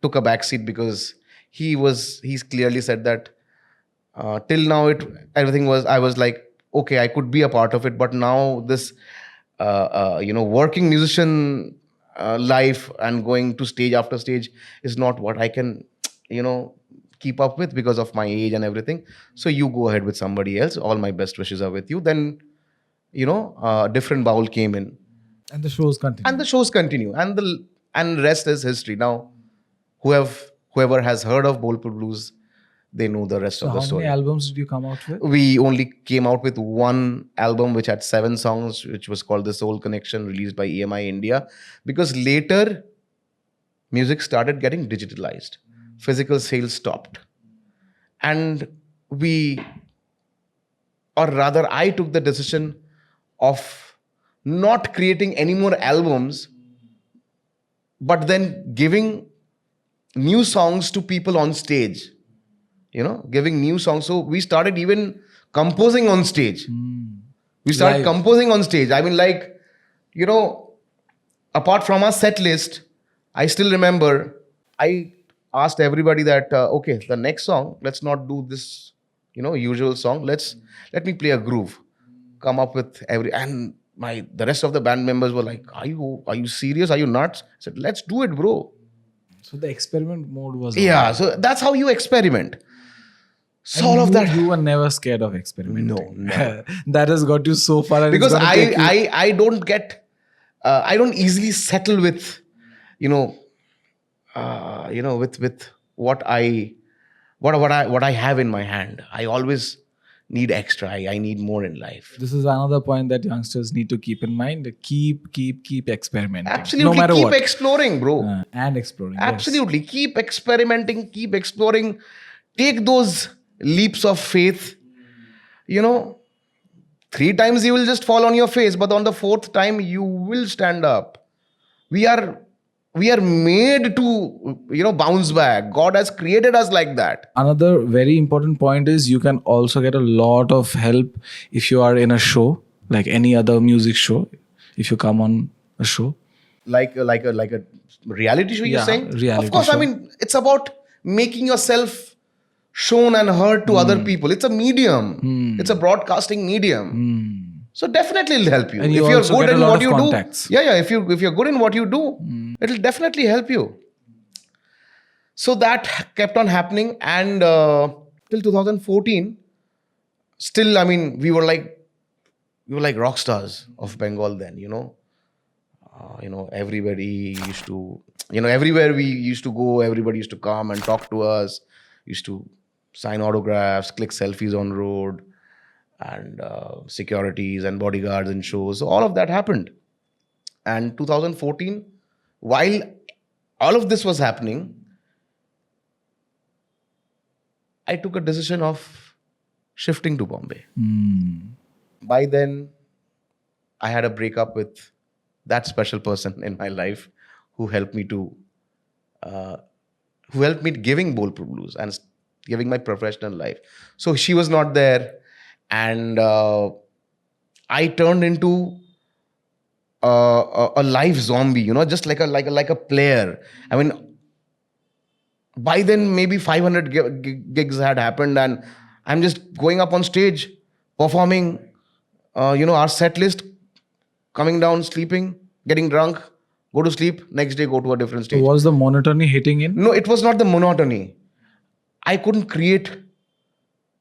took a backseat because he's clearly said that till now I was like, okay, I could be a part of it, but now this working musician life and going to stage after stage is not what I can, keep up with because of my age and everything. So you go ahead with somebody else. All my best wishes are with you. Then, different bowl came in, And the shows continue. and the shows continue, and rest is history. Now, whoever has heard of Bolpur Blues, they know the rest So of the how story. many albums did you come out with? We only came out with one album which had 7 songs, which was called The Soul Connection, released by EMI India, because later music started getting digitalized, physical sales stopped, and I took the decision of not creating any more albums, but then giving new songs to people on stage, giving new songs. So we started even composing on stage. We started Live. composing on stage. I mean, apart from our set list, I still remember I asked everybody that, okay, the next song, let's not do this, usual song. Let me play a groove. Come up with and the rest of the band members were like, are you serious? Are you nuts? I said, let's do it, bro. So the experiment mode was Yeah, on. so that's how you experiment. So And all of that. You were never scared of experimenting. No. That has got you so far. And Because it's gonna take you- I don't get I don't easily settle with with what I have in my hand. I always need extra. I need more in life. This is another point that youngsters need to keep in mind. Keep experimenting. Absolutely, No matter keep what. exploring, bro. And exploring. yes. Absolutely, keep experimenting, keep exploring. Take those leaps of faith. 3 times you will just fall on your face, but on the 4th time you will stand up. We are made to bounce back. God has created us like that. Another very important point is you can also get a lot of help if you are in a show, like any other music show. If you come on a show, Like a reality show, you're Yeah, saying? reality Of course, show. I mean, it's about making yourself shown and heard to other people. It's a medium. It's a broadcasting medium. So definitely it'll help you. And you if you're also good get a in lot what of you contacts. do. Yeah. If you're good in what you do, it'll definitely help you. So that kept on happening, and till 2014, still, I mean, we were like rock stars of Bengal then. Everybody used to, everywhere we used to go, everybody used to come and talk to us, used to sign autographs, click selfies on road, and securities and bodyguards and shows. So all of that happened. And 2014, while all of this was happening, I took a decision of shifting to Bombay. By then, I had a breakup with that special person in my life who helped me giving Bolpur Blues and giving my professional life. So she was not there, and I turned into a live zombie, just like a player. I mean, by then maybe 500 gigs had happened, and I'm just going up on stage, performing, our set list, coming down, sleeping, getting drunk, go to sleep, next day go to a different So stage. was the monotony hitting in? No, it was not the monotony. I couldn't create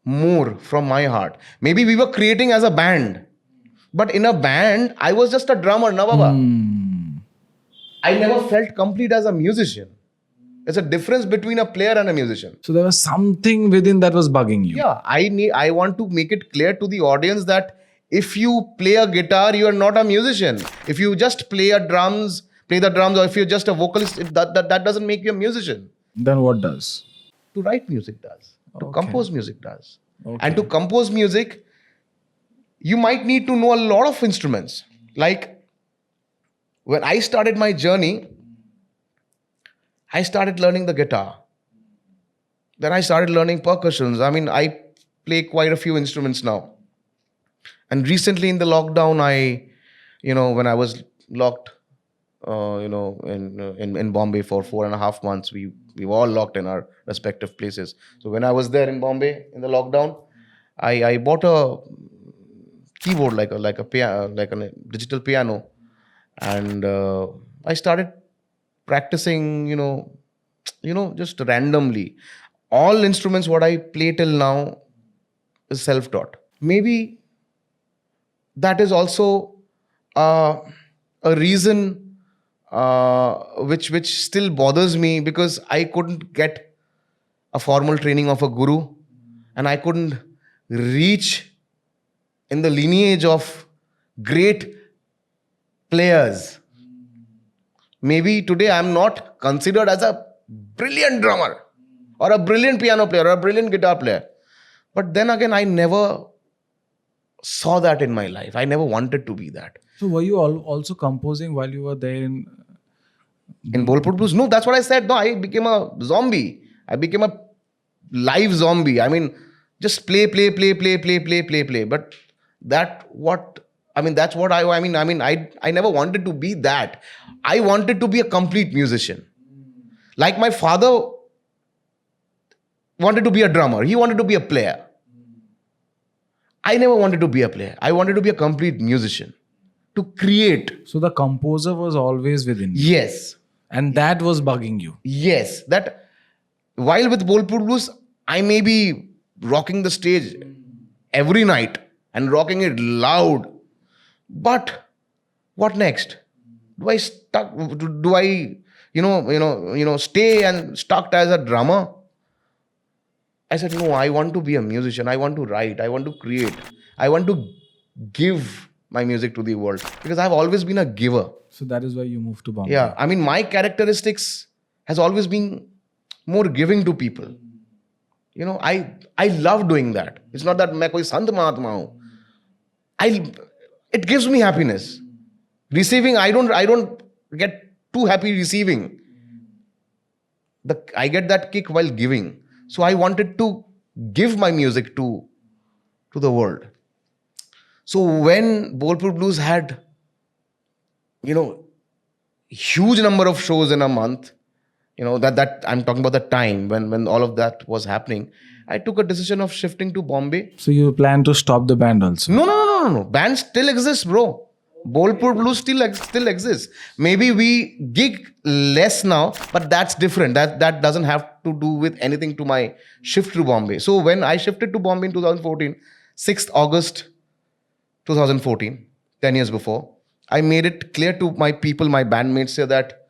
more from my heart. Maybe we were creating as a band, but in a band, I was just a drummer, na baba. I never felt complete as a musician. There's a difference between a player and a musician. So there was something within that was bugging you. Yeah, I want to make it clear to the audience that if you play a guitar, you are not a musician. If you just play the drums, or if you're just a vocalist, that doesn't make you a musician. Then what does? To write music does. To Okay. compose music does. Okay. And to compose music, you might need to know a lot of instruments. Like when I started my journey, I started learning the guitar. Then I started learning percussions. I mean, I play quite a few instruments now. And recently in the lockdown, when I was locked, in Bombay for 4.5 months, we were all locked in our respective places. So when I was there in Bombay in the lockdown, I bought a keyboard like a digital piano, and I started practicing, just randomly. All instruments what I play till now is self-taught. Maybe that is also uh, a reason which still bothers me, because I couldn't get a formal training of a guru, and I couldn't reach in the lineage of great players. Maybe today I'm not considered as a brilliant drummer or a brilliant piano player or a brilliant guitar player. But then again, I never saw that in my life. I never wanted to be that. So were you also composing while you were there in? In Bolepur Bluez, no, that's what I said. No, I became a zombie. I became a live zombie. I mean, just play. But that's what I never wanted to be that. I wanted to be a complete musician. Like my father wanted to be a drummer. He wanted to be a player. I never wanted to be a player. I wanted to be a complete musician. To create. So the composer was always within you. Yes. And that was bugging you. Yes. That while with Bolepur Bluez, I may be rocking the stage every night and rocking it loud. But what next? Do I stay and stuck as a drummer? I said, no, I want to be a musician. I want to write. I want to create. I want to give my music to the world, because I've always been a giver. So that is why you moved to Bombay. Yeah. I mean, my characteristics has always been more giving to people. I love doing that. It's not that मैं कोई संत महात्मा हूँ. It gives me happiness. Receiving, I don't get too happy receiving. I get that kick while giving. So I wanted to give my music to the world. So when Bolepur Bluez had, huge number of shows in a month, that I'm talking about the time when all of that was happening, I took a decision of shifting to Bombay. So you plan to stop the band also? No. Band still exists, bro. Bolepur Bluez still exists. Maybe we gig less now, but that's different. That doesn't have to do with anything to my shift to Bombay. So when I shifted to Bombay in 2014, 6th August 2014, 10 years before, I made it clear to my people, my bandmates, say that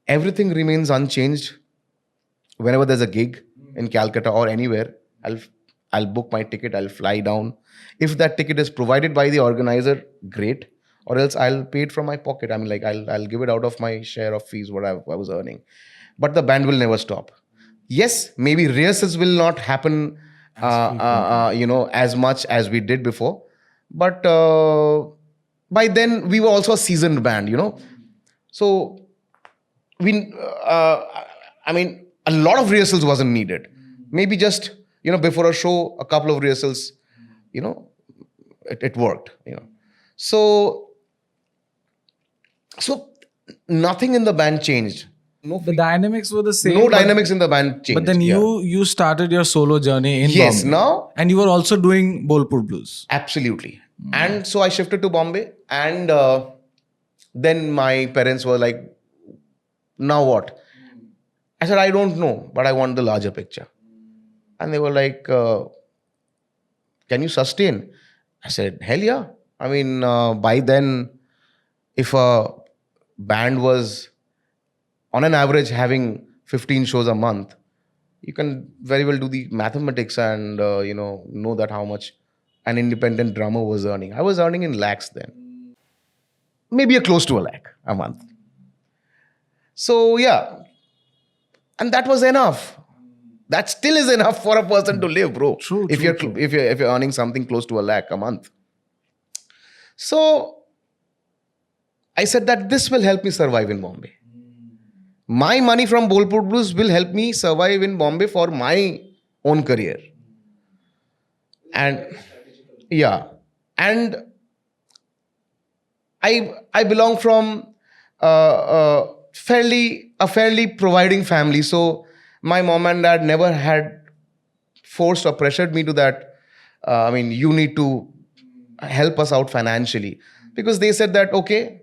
everything remains unchanged. Whenever there's a gig in Calcutta or anywhere, I'll book my ticket, I'll fly down. If that ticket is provided by the organizer, great. Or else I'll pay it from my pocket. I mean, like I'll give it out of my share of fees, what I was earning. But the band will never stop. Yes, maybe rehearsals will not happen, as much as we did before. But by then we were also a seasoned band, So a lot of rehearsals wasn't needed. Maybe just, before a show, a couple of rehearsals, it worked, So nothing in the band changed. The dynamics were the same. No dynamics in the band changed. But then you started your solo journey in Yes, Bombay. now. And you were also doing Bolepur Bluez. Absolutely. And so I shifted to Bombay, and then my parents were like, now what? I said, I don't know, but I want the larger picture. And they were like, can you sustain? I said, hell yeah. I mean, by then, if a band was on an average having 15 shows a month, you can very well do the mathematics and, know that how much an independent drummer was earning. I was earning in lakhs then. Maybe close to a lakh a month. So, yeah. And that was enough. That still is enough for a person to live, bro. True. If you're earning something close to a lakh a month. So I said that this will help me survive in Bombay. My money from Bolepur Bluez will help me survive in Bombay for my own career. And yeah. And I belong from a fairly providing family. So my mom and dad never had forced or pressured me to that. You need to help us out financially. Because they said that, okay,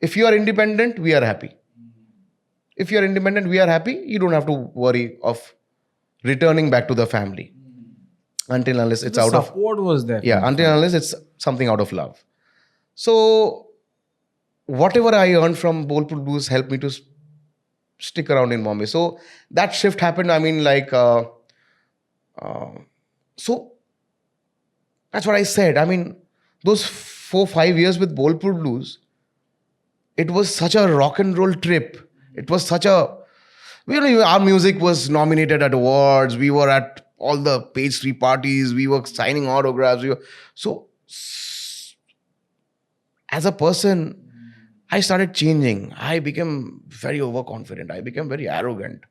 If you are independent, we are happy. If you are independent, we are happy. You don't have to worry of returning back to the family until unless it's The out of support was there. yeah, until unless it's something out of love. So whatever I earned from Bolpur Blues helped me to stick around in Bombay. So that shift happened. I mean, so that's what I said. I mean, those 4-5 years with Bolpur Blues, it was such a rock and roll trip. It was such a, our music was nominated at awards. We were at all the page 3 parties. We were signing autographs. So as a person, I started changing. I became very overconfident. I became very arrogant.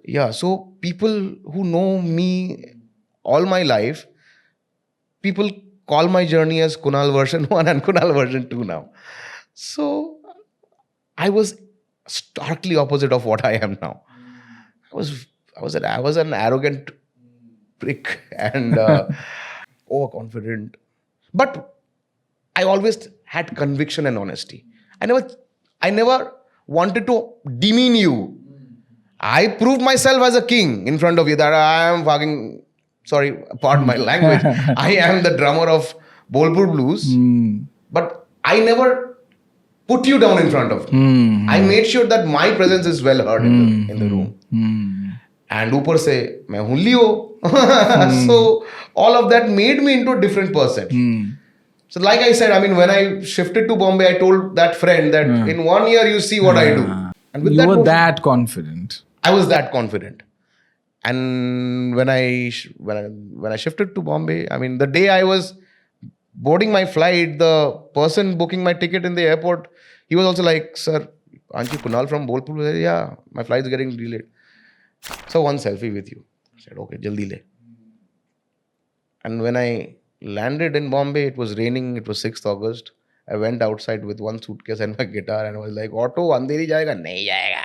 Yeah. So people who know me all my life, people call my journey as Kunal version 1 and Kunal version 2 now. So I was starkly opposite of what I am now. I was an arrogant prick and overconfident. But I always had conviction and honesty. I never wanted to demean you. I proved myself as a king in front of you that I am fucking, sorry, pardon my language. I am the drummer of Bolpur Blues. But I never put you down in front of me. I made sure that my presence is well heard in the room. And ऊपर से मैं हूँ Leo. So all of that made me into a different person. So like I said, I mean, when I shifted to Bombay, I told that friend that in 1 year you see what I do. And with You were motion, that confident. I was that confident. And when I shifted to Bombay, I mean, the day I was boarding my flight, the person booking my ticket in the airport, he was also like, "Sir, aren't you Kunal from Bolpur?" I said, "Yeah, my flight is getting delayed. So one selfie with you." I said, "Okay, jaldi le." And when I landed in Bombay, it was raining. It was 6th August. I went outside with one suitcase and my guitar and I was like, "Auto, andheri jayega? Nahi jayega."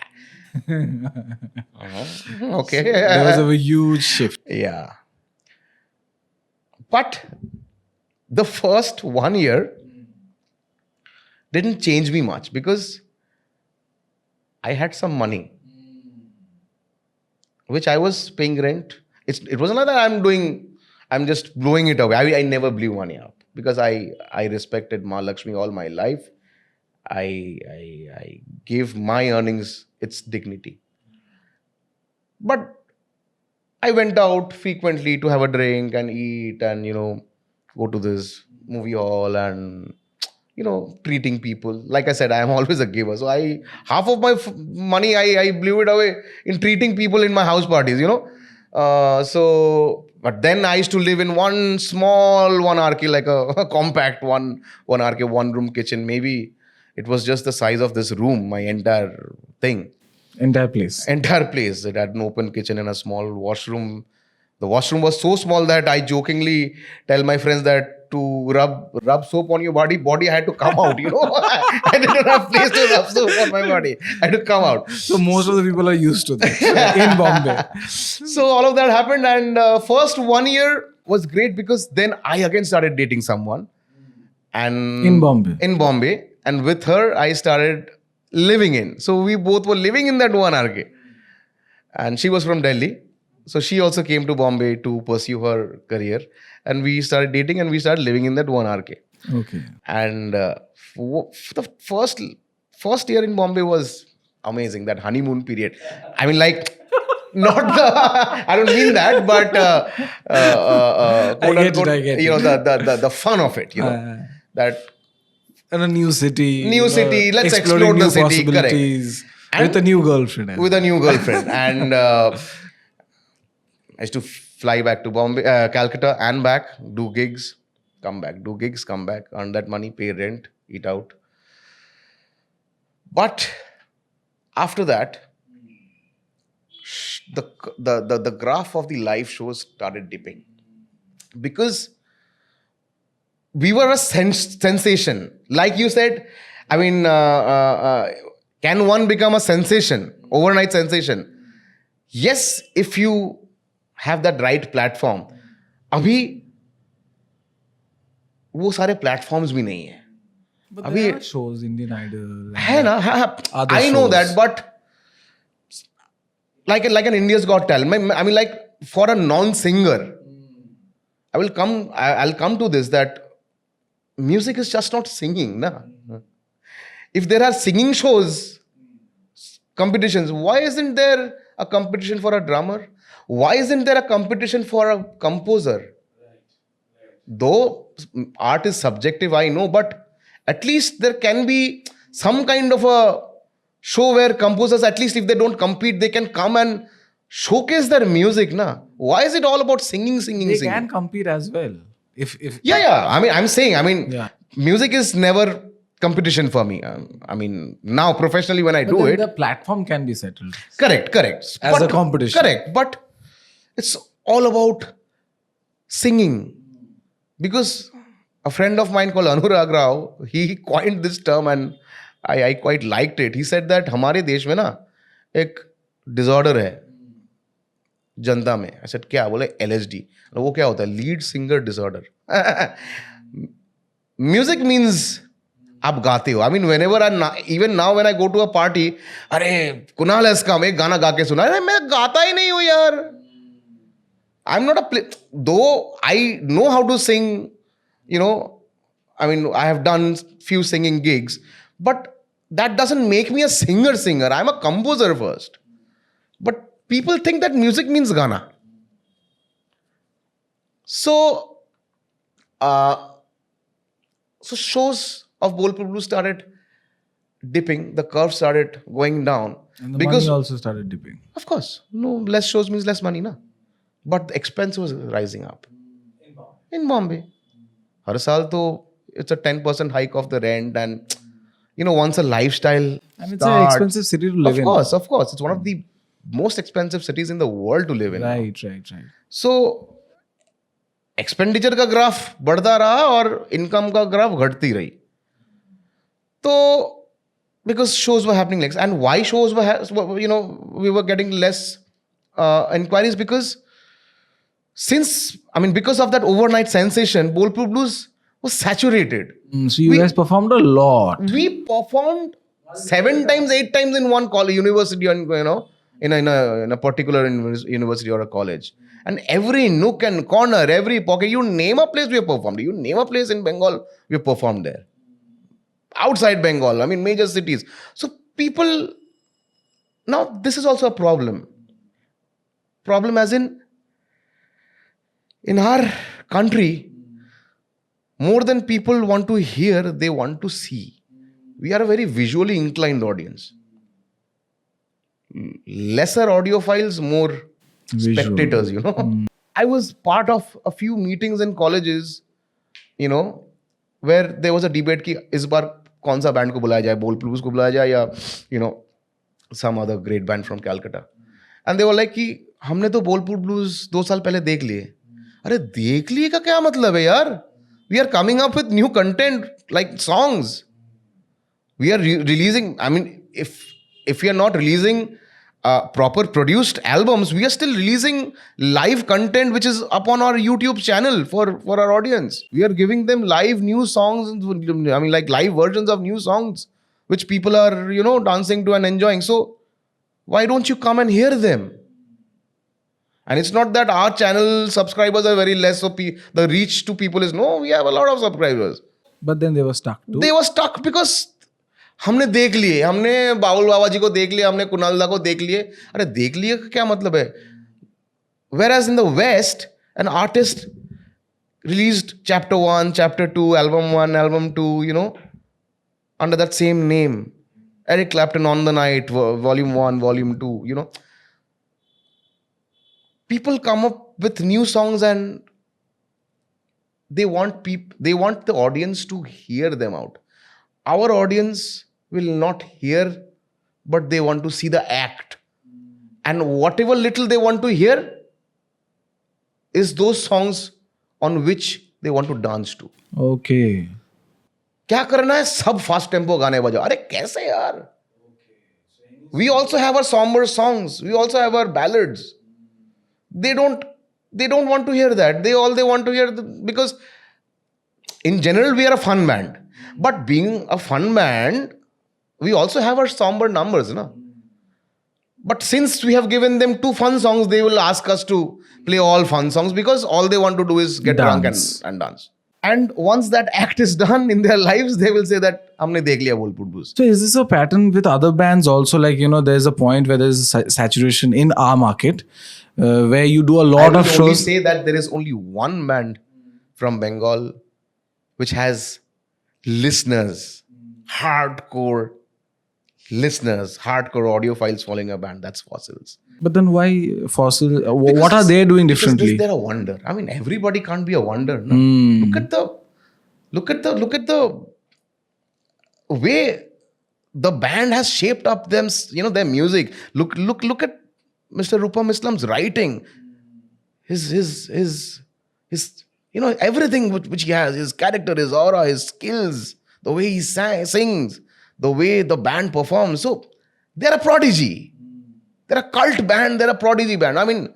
Okay. There was a huge shift. Yeah. But the first 1 year didn't change me much because I had some money, which I was paying rent. It wasn't like that I'm just blowing it away. I never blew money up because I respected Ma Lakshmi all my life. I gave my earnings its dignity. But I went out frequently to have a drink and eat and, go to this movie hall and, treating people. Like I said, I am always a giver. So half of my money, I blew it away in treating people in my house parties, but then I used to live in one small 1 RK, like a compact 1 RK, 1-room kitchen. Maybe it was just the size of this room, my entire thing. Entire place. Entire place. It had an open kitchen and a small washroom. The washroom was so small that I jokingly tell my friends that to rub soap on your body had to come out, I didn't have place to rub soap on my body. I had to come out. So most of the people are used to that in Bombay. So all of that happened and first 1 year was great because then I again started dating someone. And In Bombay. In Bombay. And with her, I started living in. So we both were living in that 1 RK. And she was from Delhi. So she also came to Bombay to pursue her career. And we started dating and we started living in that 1 RK. Okay. And the first year in Bombay was amazing, that honeymoon period. I mean, like, not the, I don't mean that, but I get it. The fun of it, that in a new city. Let's explore exploring the new city, correct. possibilities with a new girlfriend. With a new girlfriend. And I used to fly back to Bombay, Calcutta and back, do gigs, come back, earn that money, pay rent, eat out. But after that, the graph of the live shows started dipping because we were a sensation. Like you said, I mean, can one become a sensation, overnight sensation? Yes, if you have that right platform. अभी वो सारे platforms भी नहीं है. But अभी there are shows, Indian Idol. है ना, Other I know shows. that, but like an India's Got Talent. I mean, like for a non-singer, I'll come to this, that music is just not singing, na. If there are singing shows, competitions, why isn't there a competition for a drummer? Why isn't there a competition for a composer? Though art is subjective, I know, but at least there can be some kind of a show where composers, at least if they don't compete, they can come and showcase their music, na. Why is it all about singing? They can compete as well. If Yeah. I mean, I'm saying, Yeah. music is never competition for me. I mean, now professionally when I But do then it, the platform can be settled. correct. As a competition. Correct. But it's all about singing. Because a friend of mine called Anurag Rao, he coined this term and I quite liked it. He said that हमारे देश में ना एक disorder है जनता में. I said क्या? बोले LSD. वो क्या होता है? Lead singer disorder. Music means आप गाते हो. I mean, whenever even now when I go to a party, अरे कुणाल has come, एक गाना गा के सुना. अरे मैं गाता ही नहीं हूँ यार. I'm not though I know how to sing, I mean, I have done few singing gigs, but that doesn't make me a singer. I'm a composer first. But people think that music means Gana. So shows of Bolepur Bluez started dipping, the curve started going down. And the because money also started dipping. Of course, no, less shows means less money, na. But the expense was rising up. In Bombay. Har saal to it's a 10% hike of the rent, and once a lifestyle And it's an expensive city to live in. Of course. It's one of the most expensive cities in the world to live in. Right. So expenditure का graph बढ़ता रहा और income का graph घटती रही. तो because shows were happening less, and why shows were we were getting less inquiries, because because of that overnight sensation, Bolepur Bluez was saturated. So you guys performed a lot. We performed 7 times, 8 times in one college, university, and in a particular university or a college. And every nook and corner, every pocket, you name a place we have performed. You name a place in Bengal, we have performed there. Outside Bengal, major cities. So people, now this is also a problem. Problem as in our country, more than people want to hear, they want to see. We are a very visually inclined audience. Lesser audiophiles, more Visual. spectators, I was part of a few meetings in colleges, where there was a debate कि इस बार कौन सा band को बुलाया जाए, Bolepur Bluez को बुलाया जाए या some other great band from Calcutta. And they were like कि हमने तो Bolepur Bluez 2 साल पहले देख लिए. अरे देख लिए का क्या मतलब है यार? We are coming up with new content like songs. We are releasing, if we are not releasing proper produced albums, we are still releasing live content which is up on our YouTube channel for our audience. We are giving them live new songs, like live versions of new songs which people are, dancing to and enjoying. So why don't you come and hear them? And it's not that our channel subscribers are very less, so the reach to people is, no, we have a lot of subscribers. But then they were stuck too. They were stuck because हमने देख लिए, हमने बाबुल बाबा जी को देख लिया, हमने कुणाल दा को देख लिए. अरे देख लिए का क्या मतलब है? Whereas in the West, an artist released chapter 1, chapter 2, album 1, album 2, under that same name. Eric Clapton on the Night, volume 1, volume 2, People come up with new songs and they want the audience to hear them out. Our audience will not hear, but they want to see the act. And whatever little they want to hear is those songs on which they want to dance to. Okay. क्या करना है? सब fast tempo गाने बजाओ. अरे कैसे यार? We also have our somber songs. We also have our ballads. They don't want to hear that. All they want to hear, because in general we are a fun band. But being a fun band, we also have our somber numbers, no? But since we have given them 2 fun songs, they will ask us to play all fun songs because all they want to do is get drunk Dance. and dance. And once that act is done in their lives, they will say that हमने देख लिया Bolepur Bluez. So is this a pattern with other bands also? Like, there's a point where there's saturation in our market where you do a I lot will of only shows. say that there is only one band from Bengal which has listeners, hardcore listeners, hardcore audiophiles following a band. That's Fossils. But then why Fossil? What are they doing differently? They're a wonder. I mean, everybody can't be a wonder. No? Look at the way the band has shaped up them. Their music. Look at Mr. Rupam Islam's writing. His everything which he has. His character, his aura, his skills, the way he sings, the way the band performs. So they're a prodigy. They're a cult band. They're a prodigy band. I mean,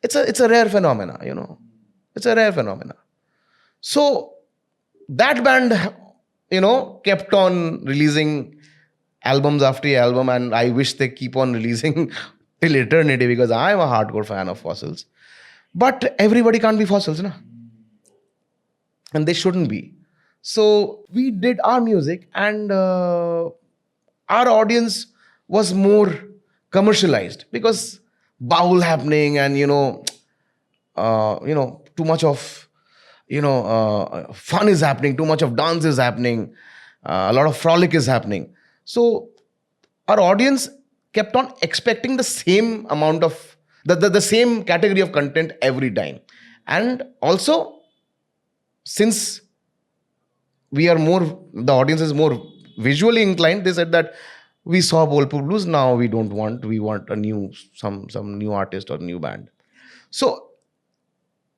it's a rare phenomena. It's a rare phenomena. So that band, kept on releasing albums after album, and I wish they keep on releasing till eternity because I'm a hardcore fan of Fossils. But everybody can't be Fossils, no? And they shouldn't be. So we did our music, and our audience was more commercialized because baul happening, and too much of fun is happening, too much of dance is happening, a lot of frolic is happening. So our audience kept on expecting the same amount of the same category of content every time. And also, since the audience is more visually inclined, they said that we saw Bolepur Bluez, now we want some new artist or new band. So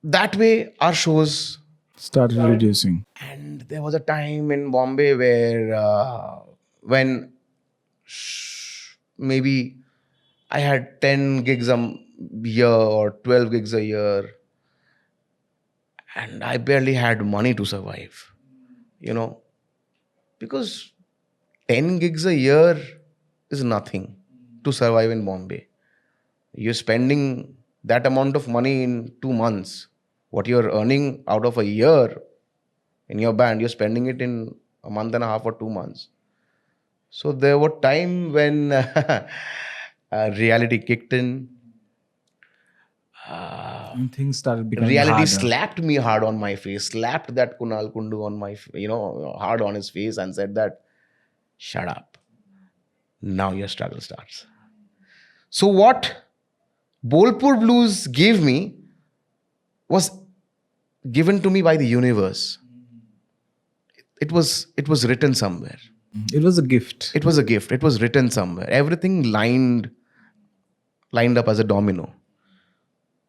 that way our shows Started reducing. And there was a time in Bombay where when maybe I had 10 gigs a year or 12 gigs a year, and I barely had money to survive, because 10 gigs a year is nothing to survive in Bombay. You're spending that amount of money in 2 months. What you're earning out of a year in your band, you're spending it in a month and a half or 2 months. So there were time when reality kicked in. And things started becoming Reality harder. slapped me hard on my face, slapped that Kunal Kundu on my, hard on his face and said that, shut up. Now your struggle starts. So what Bolepur Bluez gave me was given to me by the universe. It was written somewhere. It was a gift. It was a gift. It was written somewhere. Everything lined up as a domino.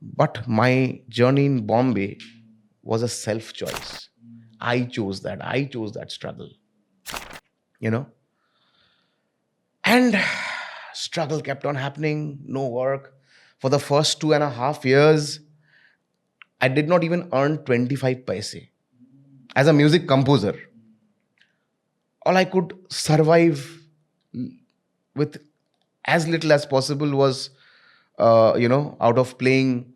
But my journey in Bombay was a self-choice. I chose that. I chose that struggle. And struggle kept on happening. No work. For the first 2.5 years, I did not even earn 25 paise as a music composer. All I could survive with as little as possible was, out of playing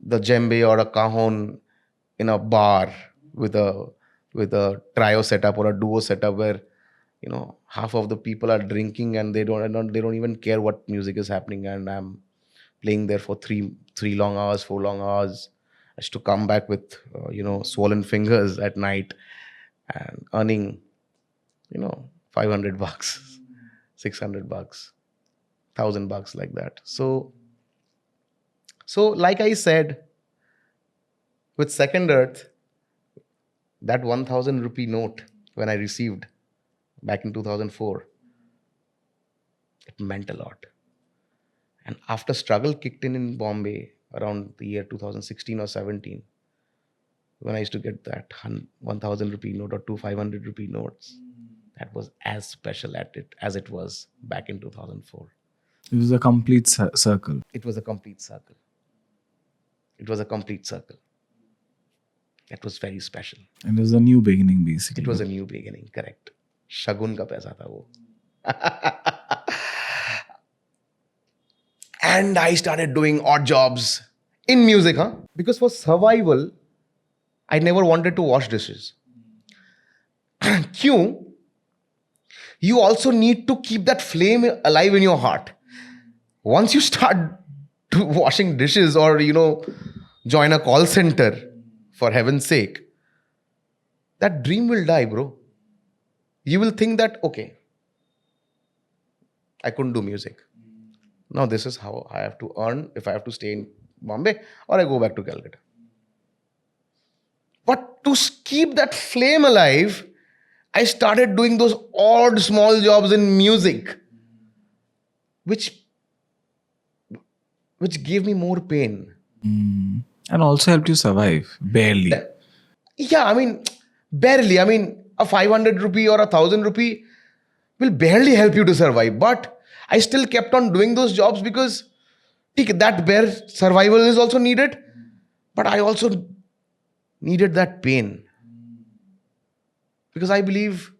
the djembe or a cajon in a bar with a trio setup or a duo setup where, half of the people are drinking and they don't even care what music is happening, and I'm playing there for 3 long hours, 4 long hours. I used to come back with, swollen fingers at night and earning, $500, $600, $1,000 like that. So like I said, with Second Earth, that 1,000 rupee note when I received back in 2004, it meant a lot. And after struggle kicked in Bombay around the year 2016 or 17, when I used to get that 1,000 rupee note or 500 rupee notes, that was as special as it was back in 2004. It was a complete circle. It was a complete circle. It was a complete circle. That was very special. And it was a new beginning, basically. It was a new beginning, correct. Shagun ka paisa tha wo. And I started doing odd jobs in music, huh? Because for survival, I never wanted to wash dishes. Kyun? You also need to keep that flame alive in your heart. Once you start washing dishes or, join a call center, for heaven's sake, that dream will die, bro. You will think that, okay, I couldn't do music. Now this is how I have to earn if I have to stay in Bombay or I go back to Calcutta. But to keep that flame alive, I started doing those odd small jobs in music, which gave me more pain. And also helped you survive, barely. Yeah, I mean, barely. I mean, a 500 rupee or 1,000 rupee will barely help you to survive. But I still kept on doing those jobs because that bare survival is also needed. But I also needed that pain. Because I believe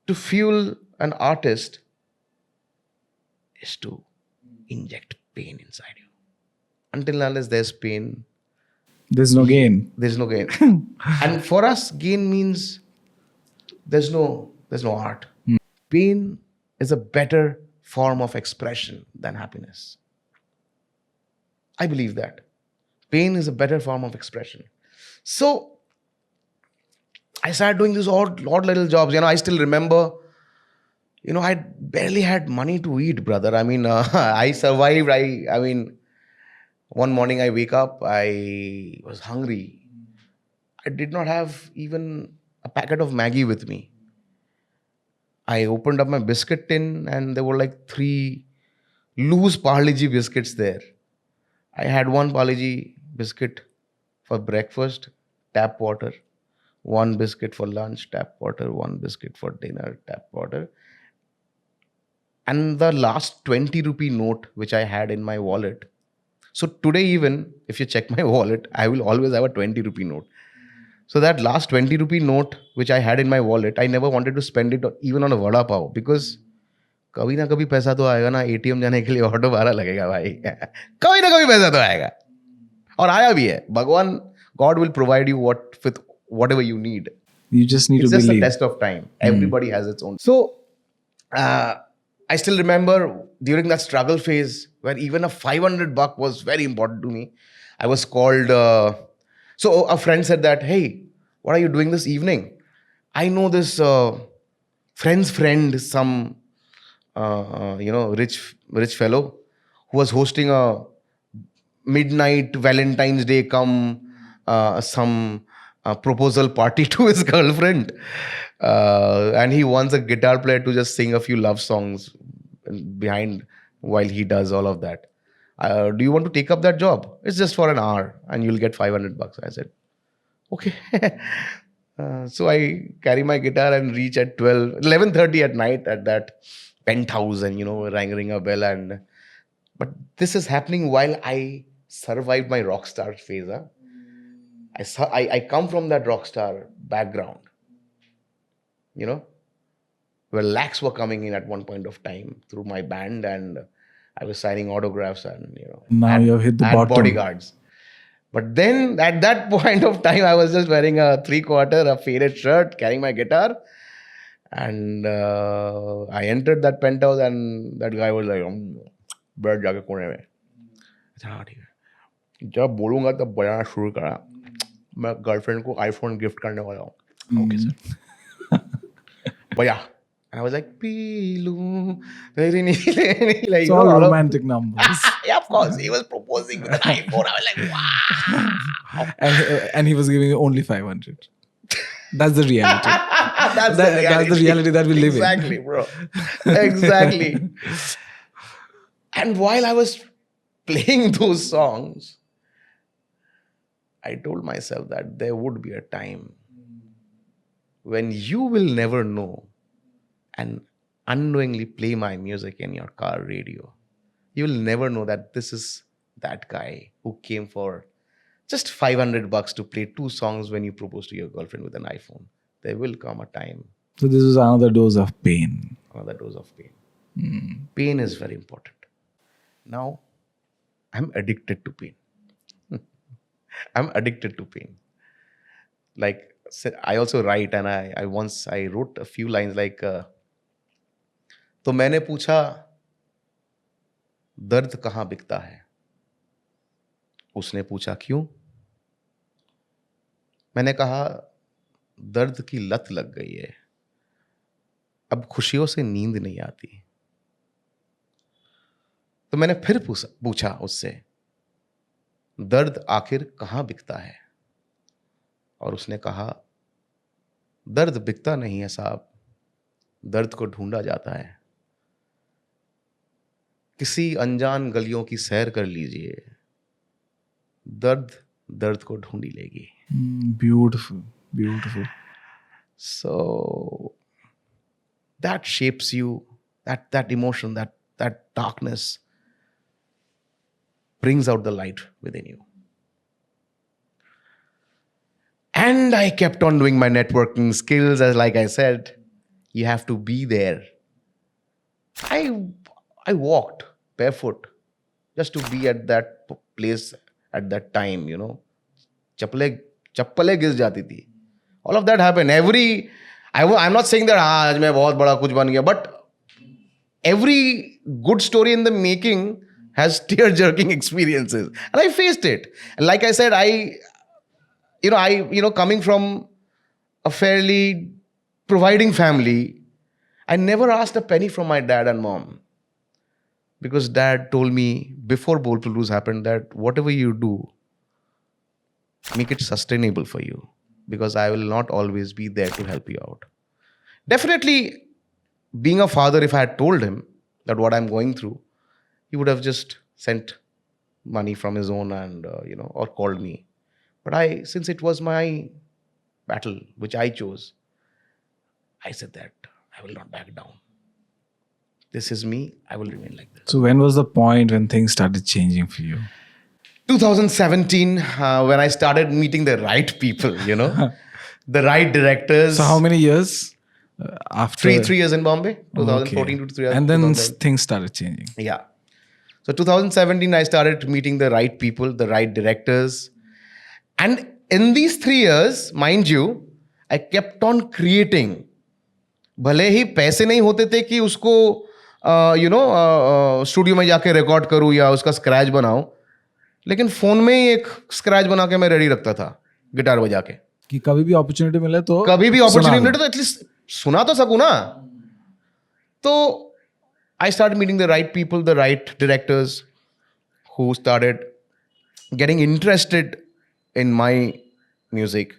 to fuel an artist is to inject pain inside you. Until unless there's pain, There's no gain. there's no gain. And for us, gain means there's no art. Pain is a better form of expression than happiness. I believe that. Pain is a better form of expression. So I started doing these odd little jobs. I still remember, I barely had money to eat, brother. I mean, I survived. I mean, one morning I wake up, I was hungry. I did not have even a packet of Maggi with me. I opened up my biscuit tin and there were like 3 loose Parle-G biscuits there. I had one Parle-G biscuit for breakfast, tap water. 1 biscuit for lunch, tap water. 1 biscuit for dinner, tap water. And the last 20 rupee note which I had in my wallet. So today even, if you check my wallet, I will always have a 20 rupee note. So that last 20 rupee note which I had in my wallet, I never wanted to spend it even on a vada pav because कभी ना कभी पैसा तो आएगा ना ATM जाने के लिए ऑटो भाड़ा लगेगा भाई कभी ना कभी पैसा तो आएगा और आया भी है भगवान God will provide you with whatever you need. You just need It's to just believe. a test of time. Everybody has its own. So I still remember during that struggle phase where even a 500 buck was very important to me. I was called. So a friend said that, hey, what are you doing this evening? I know this friend's friend, some rich fellow who was hosting a midnight Valentine's Day some proposal party to his girlfriend. And he wants a guitar player to just sing a few love songs behind while he does all of that. Do you want to take up that job? It's just for an hour and you'll get 500 bucks. I said, okay. So I carry my guitar and reach at 11:30 at night at that penthouse and, ring a bell. But this is happening while I survived my rock star phase. Huh? I come from that rock star background, where lakhs were coming in at one point of time through my band and I was signing autographs and, Now you've hit the had bottom. bodyguards. But then at that point of time, I was just wearing a 3/4, a faded shirt, carrying my guitar. And I entered that penthouse and that guy was like, बैठ जाके कोने में अच्छा हाँ ठीक है जब बोलूँगा तब बजाना शुरू करा मैं गर्लफ्रेंड को आईफोन गिफ्ट करने वाला हूँ ओके सर बजा and I was like पीलू तेरी नीले नीले It's all romantic numbers. yeah of course he was proposing with an iPhone I was like wow And he was giving you only 500. That's the reality. That's the reality that we live in. Exactly, bro. Exactly. And while I was playing those songs, I told myself that there would be a time when you will never know and unknowingly play my music in your car radio. You will never know that this is that guy who came for just $500 to play 2 songs when you propose to your girlfriend with an iPhone. There will come a time, So this is another dose of pain. another dose of pain. Pain is very important. Now, I'm addicted to pain. I'm addicted to pain. Like, I also write, and I once I wrote a few lines like, तो मैंने पूछा दर्द कहाँ बिकता है, उसने पूछा क्यों, मैंने कहा दर्द की लत लग गई है, अब खुशियों से नींद नहीं आती। तो मैंने फिर पूछा उससे, दर्द आखिर कहाँ बिकता है, और उसने कहा दर्द बिकता नहीं है साहब, दर्द को ढूंढा जाता है। किसी अनजान गलियों की सैर कर लीजिए, दर्द दर्द को ढूंढी लेगी। Beautiful, beautiful. So that shapes you, that emotion, that darkness brings out the light within you. And I kept on doing my networking skills, as like I said, you have to be there. I walked barefoot just to be at that place at that time, you know. चप्पलें गिर जाती थी. All of that happened. I'm not saying that आज मैं बहुत बड़ा कुछ बन गया, but every good story in the making has tear-jerking experiences, and I faced it. And like I said, coming from a fairly providing family, I never asked a penny from my dad and mom, because dad told me before Bolepur Bluez happened that whatever you do, make it sustainable for you, because I will not always be there to help you out. Definitely, being a father, if I had told him that what I'm going through, he would have just sent money from his own and, or called me. But since it was my battle, which I chose, I said that I will not back down. This is me. I will remain like this. So when was the point when things started changing for you? 2017, when I started meeting the right people, the right directors. So how many years after? 3 years in Bombay, 2014 to 3 years. And then things started changing. Yeah. So 2017, I started meeting the right people, the right directors. And in these 3 years, mind you, I kept on creating. भले ही पैसे नहीं होते थे कि उसको studio में जाके record करूँ या उसका स्क्रैच बनाऊं, लेकिन फोन में ही एक स्क्रैच बना के मैं रेडी रखता था गिटार बजा के, कि कभी भी अपॉर्चुनिटी मिले तो एटलीस्ट सुना तो सकूं ना. तो I started meeting the right people, the right directors who started getting interested in my music.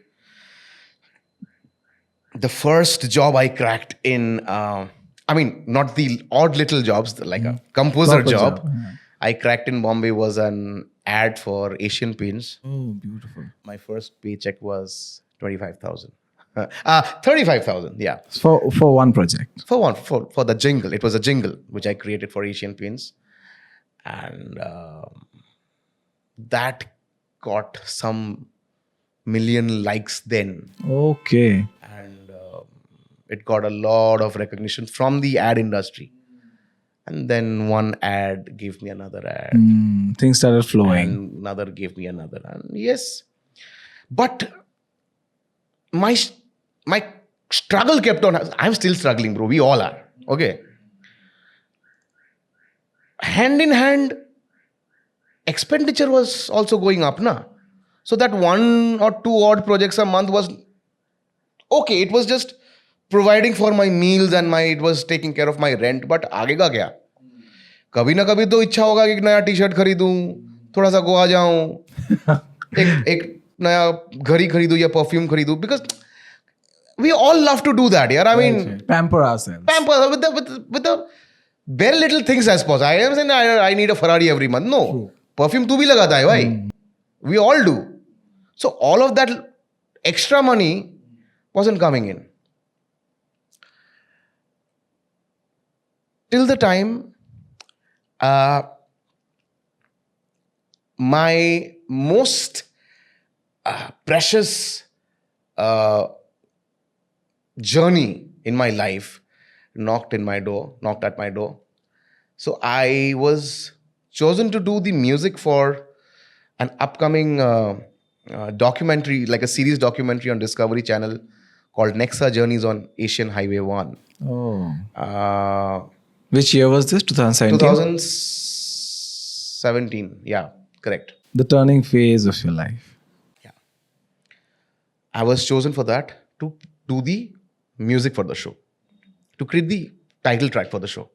The first job I cracked in, not the odd little jobs, like a composer job. Yeah. I cracked in Bombay was an ad for Asian Paints. Oh, beautiful. My first paycheck was 25,000. 35,000, yeah. For one project. For the jingle. It was a jingle which I created for Asian Paints. And that got some million likes then. Okay. And it got a lot of recognition from the ad industry. And then one ad gave me another ad. Things started flowing. And another gave me another. And yes. But my struggle kept on. I'm still struggling, bro. We all are. Okay. Hand in hand, expenditure was also going up, na? So that 1 or 2 odd projects a month was okay. It was just providing for my meals and it was taking care of my rent. But आगे का क्या? कभी ना कभी तो इच्छा होगा कि एक नया टी-शर्ट खरीदूं, थोड़ा सा गोवा जाऊं, एक नया घड़ी खरीदूं या परफ्यूम खरीदूं, because we all love to do that, yaar. I mean, pamper ourselves. With the bare little things, I suppose. I am saying I need a Ferrari every month. No. True. Perfume tu bhi lagata hai, bhai. We all do. So all of that extra money wasn't coming in. Till the time, my most precious uh, journey in my life knocked at my door. So I was chosen to do the music for an upcoming documentary, like a series documentary on Discovery Channel called Nexa Journeys on Asian Highway 1. Oh. Uh, Which year was this? 2017? 2017. Yeah, correct. The turning phase of your life. Yeah. I was chosen for that to do the music for the show, to create the title track for the show.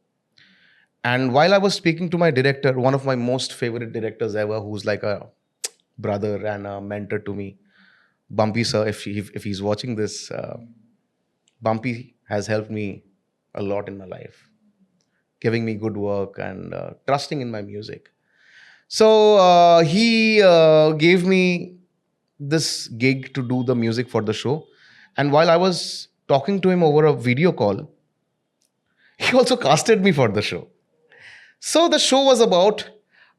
And while I was speaking to my director, one of my most favorite directors ever, who's like a brother and a mentor to me, Bumpy sir, if he's watching this, Bumpy has helped me a lot in my life, giving me good work and trusting in my music. So he gave me this gig to do the music for the show. And while I was talking to him over a video call, he also casted me for the show. So the show was about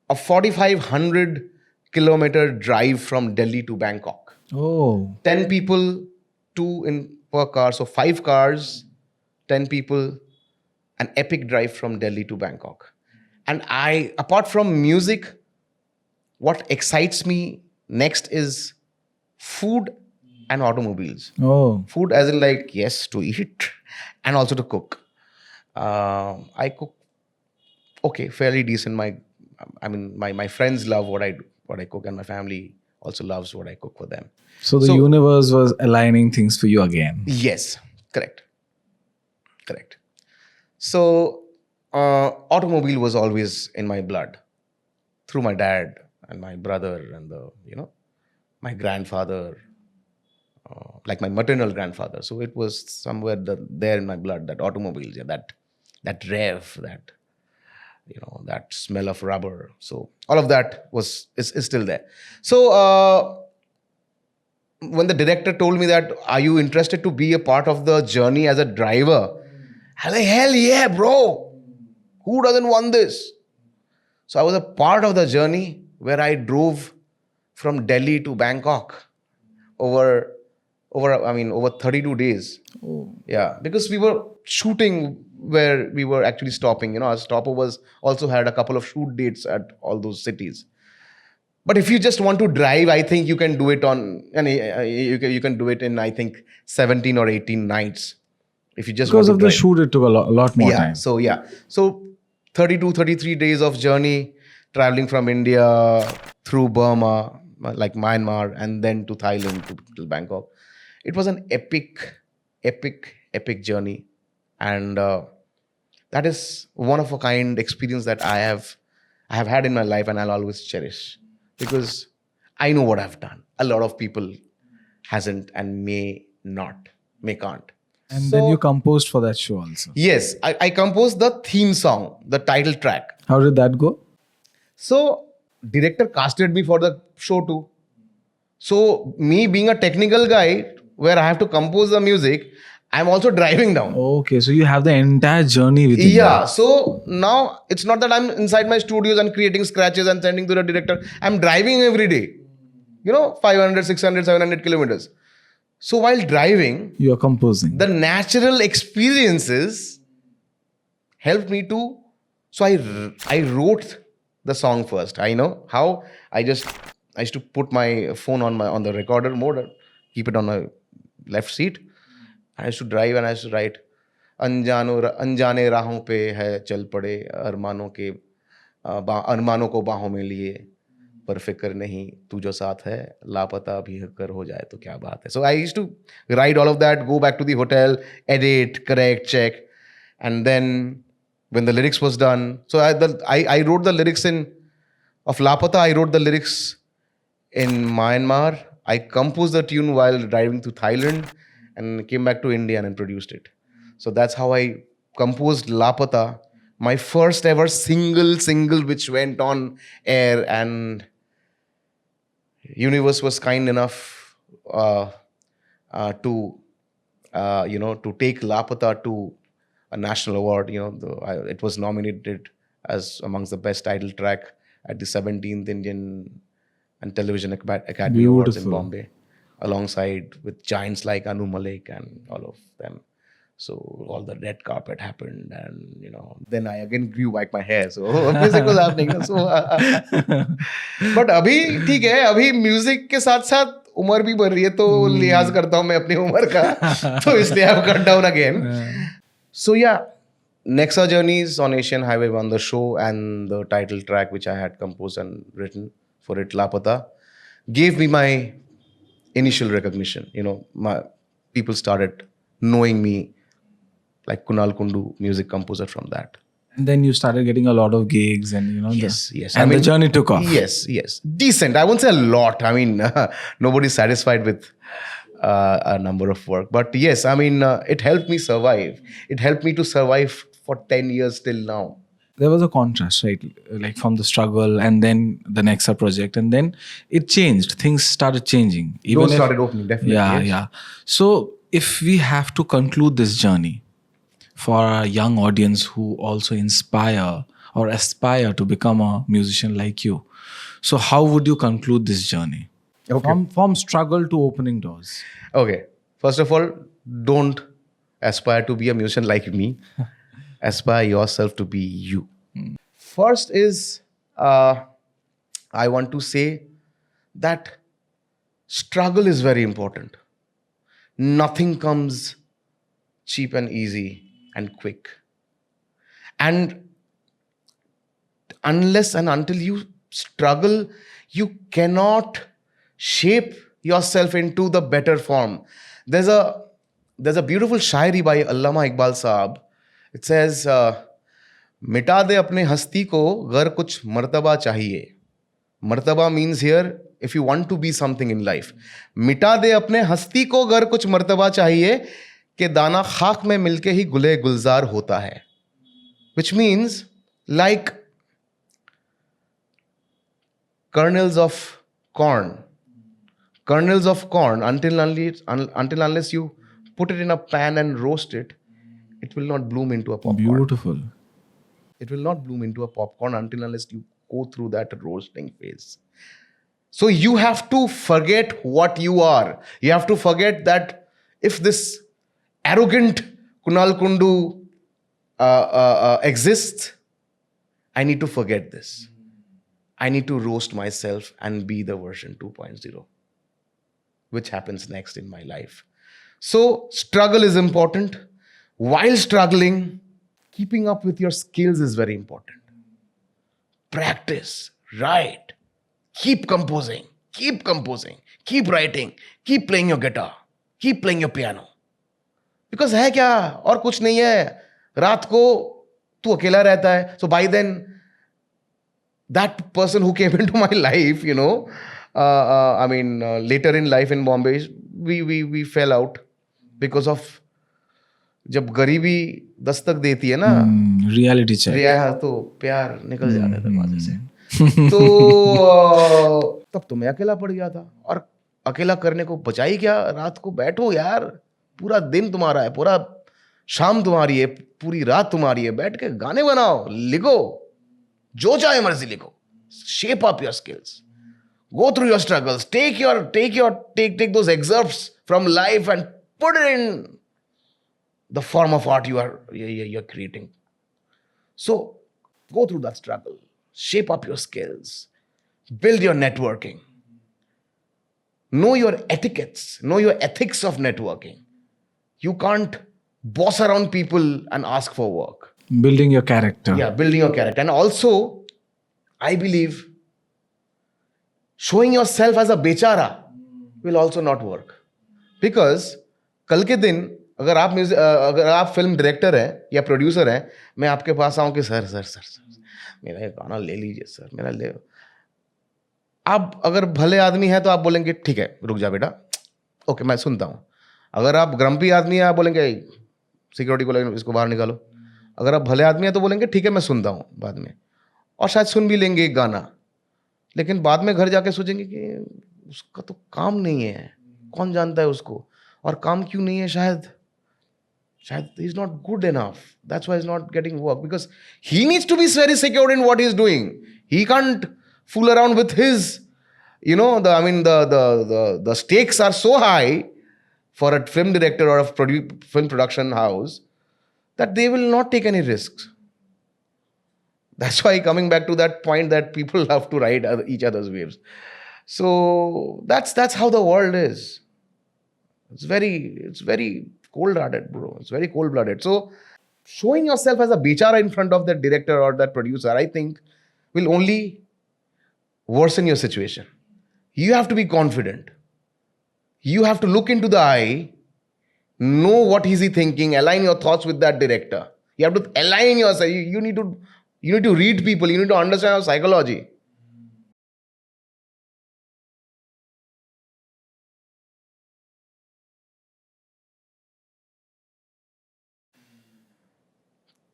a 4,500-kilometer drive from Delhi to Bangkok. Oh. 10 people, two in per car, so 5 cars, 10 people, an epic drive from Delhi to Bangkok. And I, apart from music, what excites me next is food and automobiles. Oh. Food, as in, like, yes, to eat and also to cook. I cook fairly decent. My friends love what I do, what I cook, and my family also loves what I cook for them. So the universe was aligning things for you again. Yes, correct. So automobile was always in my blood through my dad and my brother and my grandfather, like my maternal grandfather. So it was somewhere there in my blood, that automobiles, yeah, that rev, that smell of rubber. So all of that is still there. So when the director told me that, are you interested to be a part of the journey as a driver? I was like, hell yeah, bro. Who doesn't want this? So I was a part of the journey where I drove from Delhi to Bangkok over 32 days. Oh. Yeah, because we were shooting where we were actually stopping. Our stopovers also had a couple of shoot dates at all those cities. But if you just want to drive, I think you can do it you can do it in, I think, 17 or 18 nights. If you just Because want of to the drive. shoot, it took a lot more time. So 32, 33 days of journey, traveling from India through Burma, like Myanmar, and then to Thailand, to Bangkok. It was an epic journey. And that is one of a kind experience that I have had in my life, and I'll always cherish, because I know what I've done. A lot of people hasn't and may can't. And then you composed for that show also. Yes, I composed the theme song, the title track. How did that go? So director casted me for the show too. So me being a technical guy, where I have to compose the music, I'm also driving down. Okay, so you have the entire journey with you. Yeah, so now it's not that I'm inside my studios and creating scratches and sending to the director. I'm driving every day, 500, 600, 700 kilometers. So while driving, You are composing. the natural experiences helped me to. So I wrote the song first. I know how. I used to put my phone on the recorder mode and keep it on my left seat. I used to drive and I used to write, अनजाने राहों पे है चल पड़े अरमानों को बाहों में लिए पर फिक्र नहीं तू जो साथ है लापता भी कर हो जाए तो क्या बात है. So I used to write all of that, go back to the hotel, edit, correct, check, and then when the lyrics was done, so I wrote the lyrics of Lapata. I wrote the lyrics in Myanmar. I composed the tune while driving to Thailand and came back to India and produced it. So that's how I composed Lapata, my first ever single which went on air, and Universe was kind enough to take Lapata to a national award. It was nominated as amongst the best title track at the 17th Indian and Television Academy Awards in Beautiful. Bombay, alongside with giants like Anu Malik and all of them. So all the red carpet happened, and then I again grew back my hair. So music was happening. So, but अभी ठीक है, अभी music के साथ साथ उम्र भी बढ़ रही है, तो लिहाज करता हूँ मैं अपनी उम्र का, तो इसलिए I've cut down again. So yeah, Nexa Journeys on Asian Highway won the show, and the title track which I had composed and written for it, Lapata, gave me my initial recognition. My people started knowing me like Kunal Kundu, music composer, from that. And then you started getting a lot of gigs, and Yes. And the journey took off. Yes. Decent. I won't say a lot. I mean, nobody's satisfied with a number of work. But yes, I mean, it helped me survive. It helped me to survive for 10 years till now. There was a contrast, right? Like from the struggle and then the Nexa project, and then it changed. Things started changing. Doors started opening, definitely. Yeah, yes. yeah. So if we have to conclude this journey for a young audience who also inspire or aspire to become a musician like you, so how would you conclude this journey? Okay. From struggle to opening doors. Okay. First of all, don't aspire to be a musician like me. Aspire yourself to be you. First is, I want to say that struggle is very important. Nothing comes cheap and easy and quick. And unless and until you struggle, you cannot shape yourself into the better form. There's a beautiful shairi by Allama Iqbal Saab. It says, मिटा दे अपने हस्ती को गर कुछ मर्तबा चाहिए. Martaba means here, if you want to be something in life, मिटा दे अपने हस्ती को गर कुछ मर्तबा चाहिए कि दाना खाक में मिलके ही गुले गुलजार होता है. Which means, like kernels of corn, until unless you put it in a pan and roast it, it will not bloom into a popcorn. Beautiful. It will not bloom into a popcorn until unless you go through that roasting phase. So you have to forget what you are. You have to forget that if this arrogant Kunal Kundu exists, I need to forget this. I need to roast myself and be the version 2.0, which happens next in my life. So struggle is important. While struggling, keeping up with your skills is very important. Practice, write, keep composing, keep writing, keep playing your guitar, keep playing your piano. Because है क्या और कुछ नहीं है, रात को तू अकेला रहता है. So by then, that person who came into my life, later in life in Bombay, we fell out because of जब गरीबी दस्तक देती है ना, रियलिटी चेक, तो प्यार निकल जाता है दरवाजे से. तो तब तो मैं अकेला पड़ गया था, और अकेला करने को बचाई क्या, रात को बैठो यार, पूरा दिन तुम्हारा है, पूरा शाम तुम्हारी है, पूरी रात तुम्हारी है, बैठ के गाने बनाओ, लिखो, जो चाहे मर्जी लिखो. Shape up your skills, go through your struggles, take those excerpts from life and put it in the form of art you're creating. So go through that struggle, shape up your skills, build your networking, know your etiquettes, know your ethics of networking. You can't boss around people and ask for work. Building your character. Yeah, building your character. And also, I believe showing yourself as a bechara will also not work. Because कल के दिन अगर आप film director हैं या producer हैं, मैं आपके पास आऊं कि सर मेरा ये गाना ले लीजिए सर, मेरा ले. आप अगर भले आदमी हैं तो आप बोलेंगे ठीक है रुक जा बेटा, ओके मैं सुनता हूं. अगर आप ग्रम्पी आदमी हैं, आप बोलेंगे सिक्योरिटी को बोलेंगे इसको बाहर निकालो. अगर आप भले आदमी हैं तो बोलेंगे ठीक है मैं सुनता हूं बाद में, और शायद सुन भी लेंगे एक गाना, लेकिन बाद में घर जाके सोचेंगे कि उसका तो काम नहीं है, कौन जानता है उसको, और काम क्यों नहीं है, शायद he is not good enough. That's why he's not getting work, because he needs to be very secure in what he's doing. He can't fool around with his the stakes are so high for a film director or a film production house that they will not take any risks. That's why, coming back to that point, that people love to ride each other's waves. So that's how the world is. It's very cold-hearted, bro. It's very cold-blooded. So showing yourself as a bechara in front of that director or that producer, I think, will only worsen your situation. You have to be confident. You have to look into the eye, know what is he thinking, align your thoughts with that director. You have to align yourself. You need to read people. You need to understand our psychology.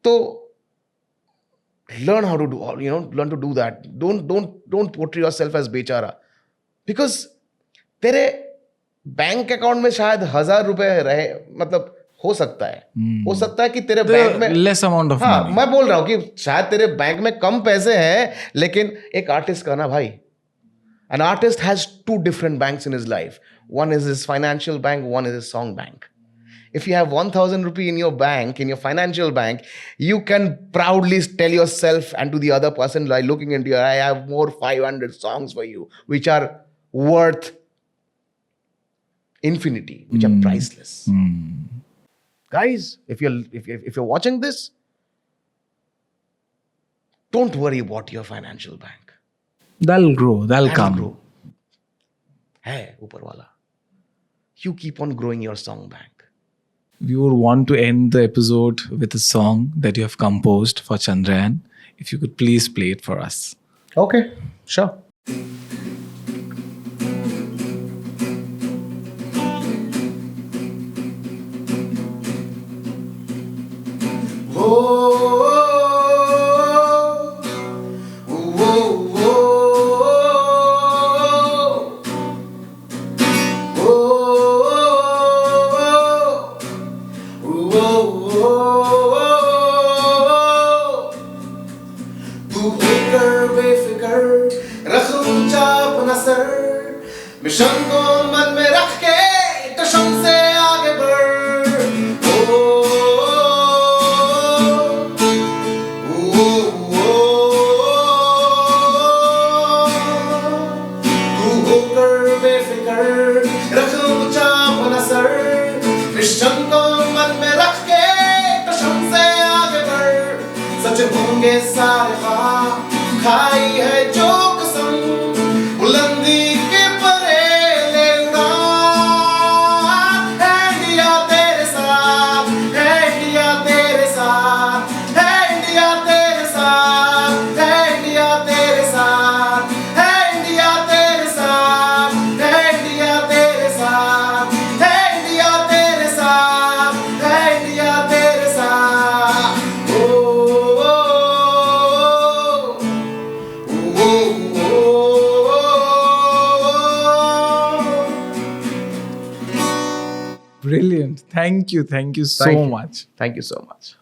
So learn how to do learn to do that. Don't portray yourself as bechara, because तेरे bank account में शायद 1,000 रुपए रहे, मतलब हो सकता है कि तेरे बैंक में लेस अमाउंट ऑफ हाँ, मनी. मैं बोल रहा हूँ कि शायद तेरे बैंक में कम पैसे हैं, लेकिन एक आर्टिस्ट का ना भाई, an artist has two different banks in his life. One is his financial bank, one is his song bank. If you have 1,000 rupee in your bank, in your financial bank, you can proudly tell yourself and to the other person, like looking into your eye, I have more 500 songs for you, which are worth infinity, which are priceless. Guys, if you're watching this, don't worry about your financial bank. That'll grow. That'll come. Grow. Hey, Upar wala. You keep on growing your song bank. We would want to end the episode with a song that you have composed for Chandrayaan. If you could please play it for us. Okay, sure. Mission को मन में रख के कसम से आगे बढ़. तू होकर बेफिक्र रख ऊंचा अपना सर. मिशन को मन में रख के कसम से आगे बढ़. सच होंगे सारे ख्वाब, खाई है जो कसम, बुलंदी के परे ले उड़ा. है इंडिया तेरे साथ, है इंडिया तेरे साथ, है इंडिया तेरे साथ, है इंडिया तेरे साथ, है इंडिया तेरे साथ, है इंडिया तेरे साथ, है इंडिया तेरे साथ, है इंडिया तेरे साथ. Brilliant. Thank you. Thank you so much. Thank you so much.